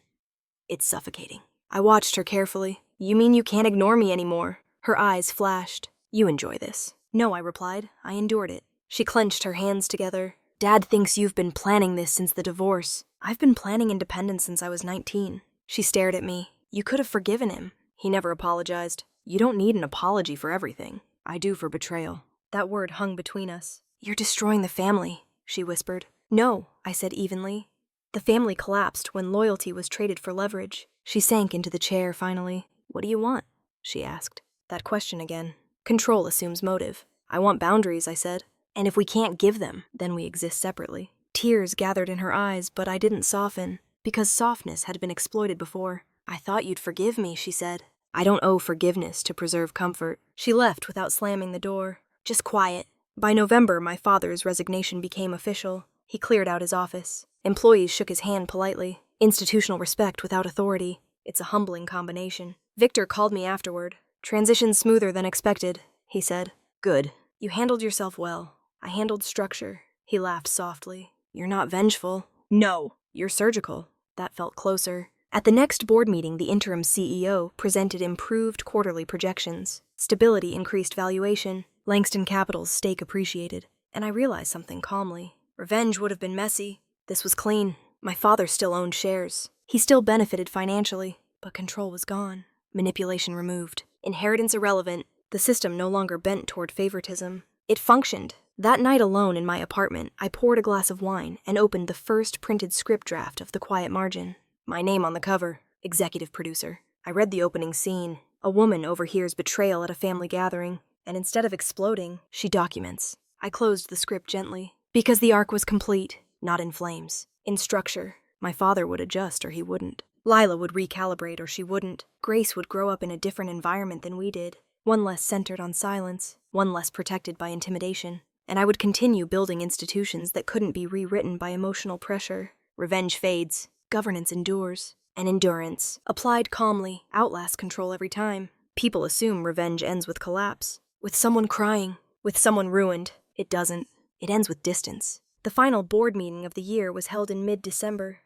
It's suffocating." I watched her carefully. "You mean you can't ignore me anymore?" Her eyes flashed. "You enjoy this." "No," I replied. "I endured it." She clenched her hands together. "Dad thinks you've been planning this since the divorce." "I've been planning independence since I was 19. She stared at me. "You could have forgiven him." He never apologized. "You don't need an apology for everything." "I do for betrayal." That word hung between us. "You're destroying the family," she whispered. "No," I said evenly. The family collapsed when loyalty was traded for leverage. She sank into the chair finally. "What do you want?" she asked. That question again. Control assumes motive. "I want boundaries," I said. "And if we can't give them, then we exist separately." Tears gathered in her eyes, but I didn't soften, because softness had been exploited before. "I thought you'd forgive me," she said. "I don't owe forgiveness to preserve comfort." She left without slamming the door. "Just quiet." By November, my father's resignation became official. He cleared out his office. Employees shook his hand politely. Institutional respect without authority. It's a humbling combination. Victor called me afterward. "Transition smoother than expected," he said. "Good. You handled yourself well. I handled structure." He laughed softly. "You're not vengeful." "No." "You're surgical." That felt closer. At the next board meeting, the interim CEO presented improved quarterly projections. Stability increased valuation. Langston Capital's stake appreciated. And I realized something calmly. Revenge would have been messy. This was clean. My father still owned shares. He still benefited financially, but control was gone. Manipulation removed. Inheritance irrelevant. The system no longer bent toward favoritism. It functioned. That night alone in my apartment, I poured a glass of wine and opened the first printed script draft of The Quiet Margin. My name on the cover, executive producer. I read the opening scene. A woman overhears betrayal at a family gathering, and instead of exploding, she documents. I closed the script gently, because the arc was complete, not in flames. In structure, my father would adjust or he wouldn't. Lila would recalibrate or she wouldn't. Grace would grow up in a different environment than we did, one less centered on silence, one less protected by intimidation. And I would continue building institutions that couldn't be rewritten by emotional pressure. Revenge fades, governance endures, and endurance, applied calmly, outlasts control every time. People assume revenge ends with collapse, with someone crying, with someone ruined. It doesn't. It ends with distance. The final board meeting of the year was held in mid-December.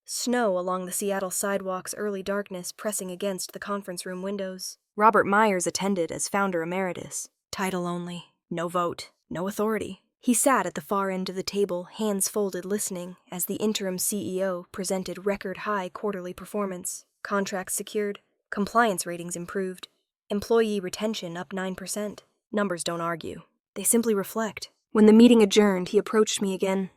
Snow along the Seattle sidewalks, early darkness pressing against the conference room windows. Robert Myers attended as founder emeritus. Title only. No vote. No authority. He sat at the far end of the table, hands folded, listening as the interim CEO presented record-high quarterly performance. Contracts secured. Compliance ratings improved. Employee retention up 9%. Numbers don't argue. They simply reflect. When the meeting adjourned, he approached me again.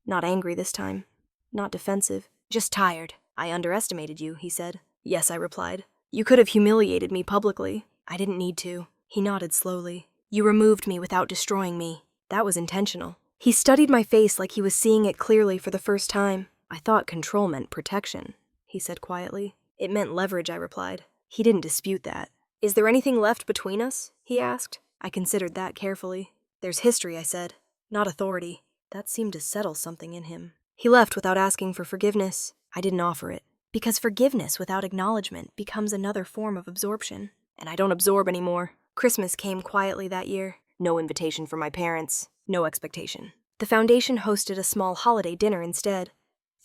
Not angry this time. Not defensive. Just tired. I underestimated you, he said. Yes, I replied. You could have humiliated me publicly. I didn't need to. He nodded slowly. You removed me without destroying me. That was intentional. He studied my face like he was seeing it clearly for the first time. I thought control meant protection, he said quietly. It meant leverage, I replied. He didn't dispute that. Is there anything left between us? He asked. I considered that carefully. There's history, I said. Not authority. That seemed to settle something in him. He left without asking for forgiveness. I didn't offer it. Because forgiveness without acknowledgement becomes another form of absorption. And I don't absorb anymore. Christmas came quietly that year. No invitation from my parents. No expectation. The foundation hosted a small holiday dinner instead.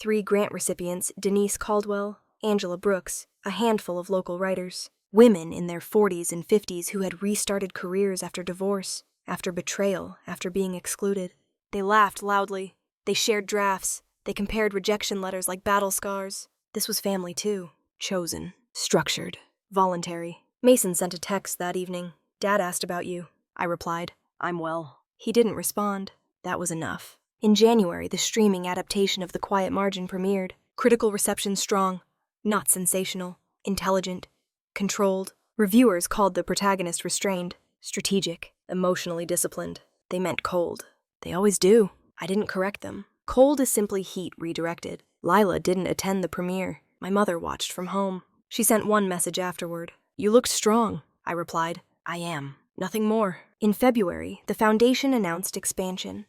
3 grant recipients, Denise Caldwell, Angela Brooks, a handful of local writers. Women in their 40s and 50s who had restarted careers after divorce, after betrayal, after being excluded. They laughed loudly. They shared drafts. They compared rejection letters like battle scars. This was family too. Chosen. Structured. Voluntary. Mason sent a text that evening. Dad asked about you. I replied, I'm well. He didn't respond. That was enough. In January, the streaming adaptation of The Quiet Margin premiered. Critical reception strong. Not sensational. Intelligent. Controlled. Reviewers called the protagonist restrained. Strategic. Emotionally disciplined. They meant cold. They always do. I didn't correct them. Cold is simply heat redirected. Lila didn't attend the premiere. My mother watched from home. She sent one message afterward. You looked strong. I replied, I am. Nothing more. In February, the foundation announced expansion.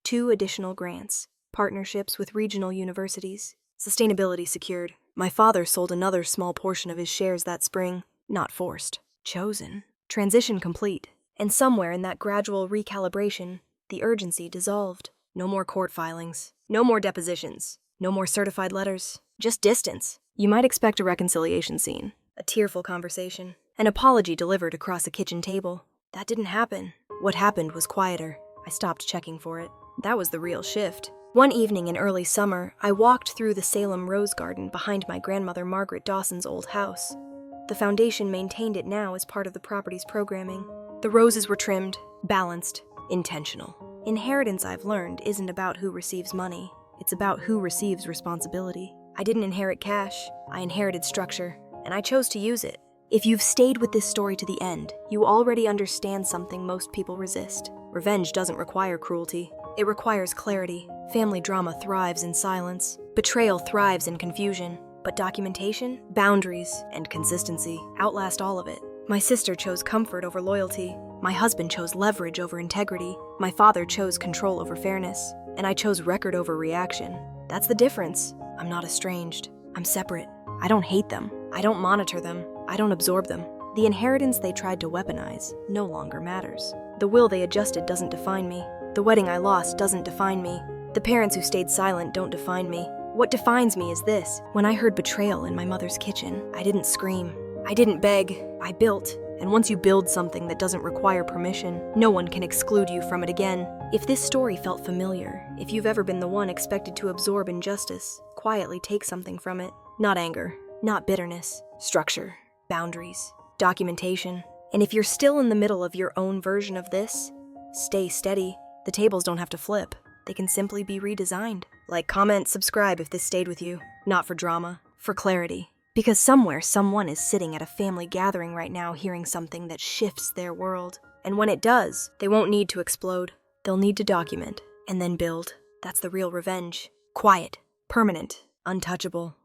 2 additional grants. Partnerships with regional universities. Sustainability secured. My father sold another small portion of his shares that spring. Not forced. Chosen. Transition complete. And somewhere in that gradual recalibration, the urgency dissolved. No more court filings. No more depositions. No more certified letters. Just distance. You might expect a reconciliation scene. A tearful conversation. An apology delivered across a kitchen table. That didn't happen. What happened was quieter. I stopped checking for it. That was the real shift. One evening in early summer, I walked through the Salem Rose Garden behind my grandmother Margaret Dawson's old house. The foundation maintained it now as part of the property's programming. The roses were trimmed, balanced, intentional. Inheritance, I've learned, isn't about who receives money. It's about who receives responsibility. I didn't inherit cash. I inherited structure, and I chose to use it. If you've stayed with this story to the end, you already understand something most people resist. Revenge doesn't require cruelty. It requires clarity. Family drama thrives in silence. Betrayal thrives in confusion. But documentation, boundaries, and consistency outlast all of it. My sister chose comfort over loyalty. My husband chose leverage over integrity. My father chose control over fairness. And I chose record over reaction. That's the difference. I'm not estranged. I'm separate. I don't hate them. I don't monitor them. I don't absorb them. The inheritance they tried to weaponize no longer matters. The will they adjusted doesn't define me. The wedding I lost doesn't define me. The parents who stayed silent don't define me. What defines me is this. When I heard betrayal in my mother's kitchen, I didn't scream. I didn't beg. I built. And once you build something that doesn't require permission, no one can exclude you from it again. If this story felt familiar, if you've ever been the one expected to absorb injustice, quietly take something from it. Not anger, not bitterness, structure, boundaries, documentation. And if you're still in the middle of your own version of this, stay steady. The tables don't have to flip. They can simply be redesigned. Like, comment, subscribe if this stayed with you. Not for drama, for clarity. Because somewhere, someone is sitting at a family gathering right now hearing something that shifts their world. And when it does, they won't need to explode. They'll need to document and then build. That's the real revenge. Quiet, permanent, untouchable.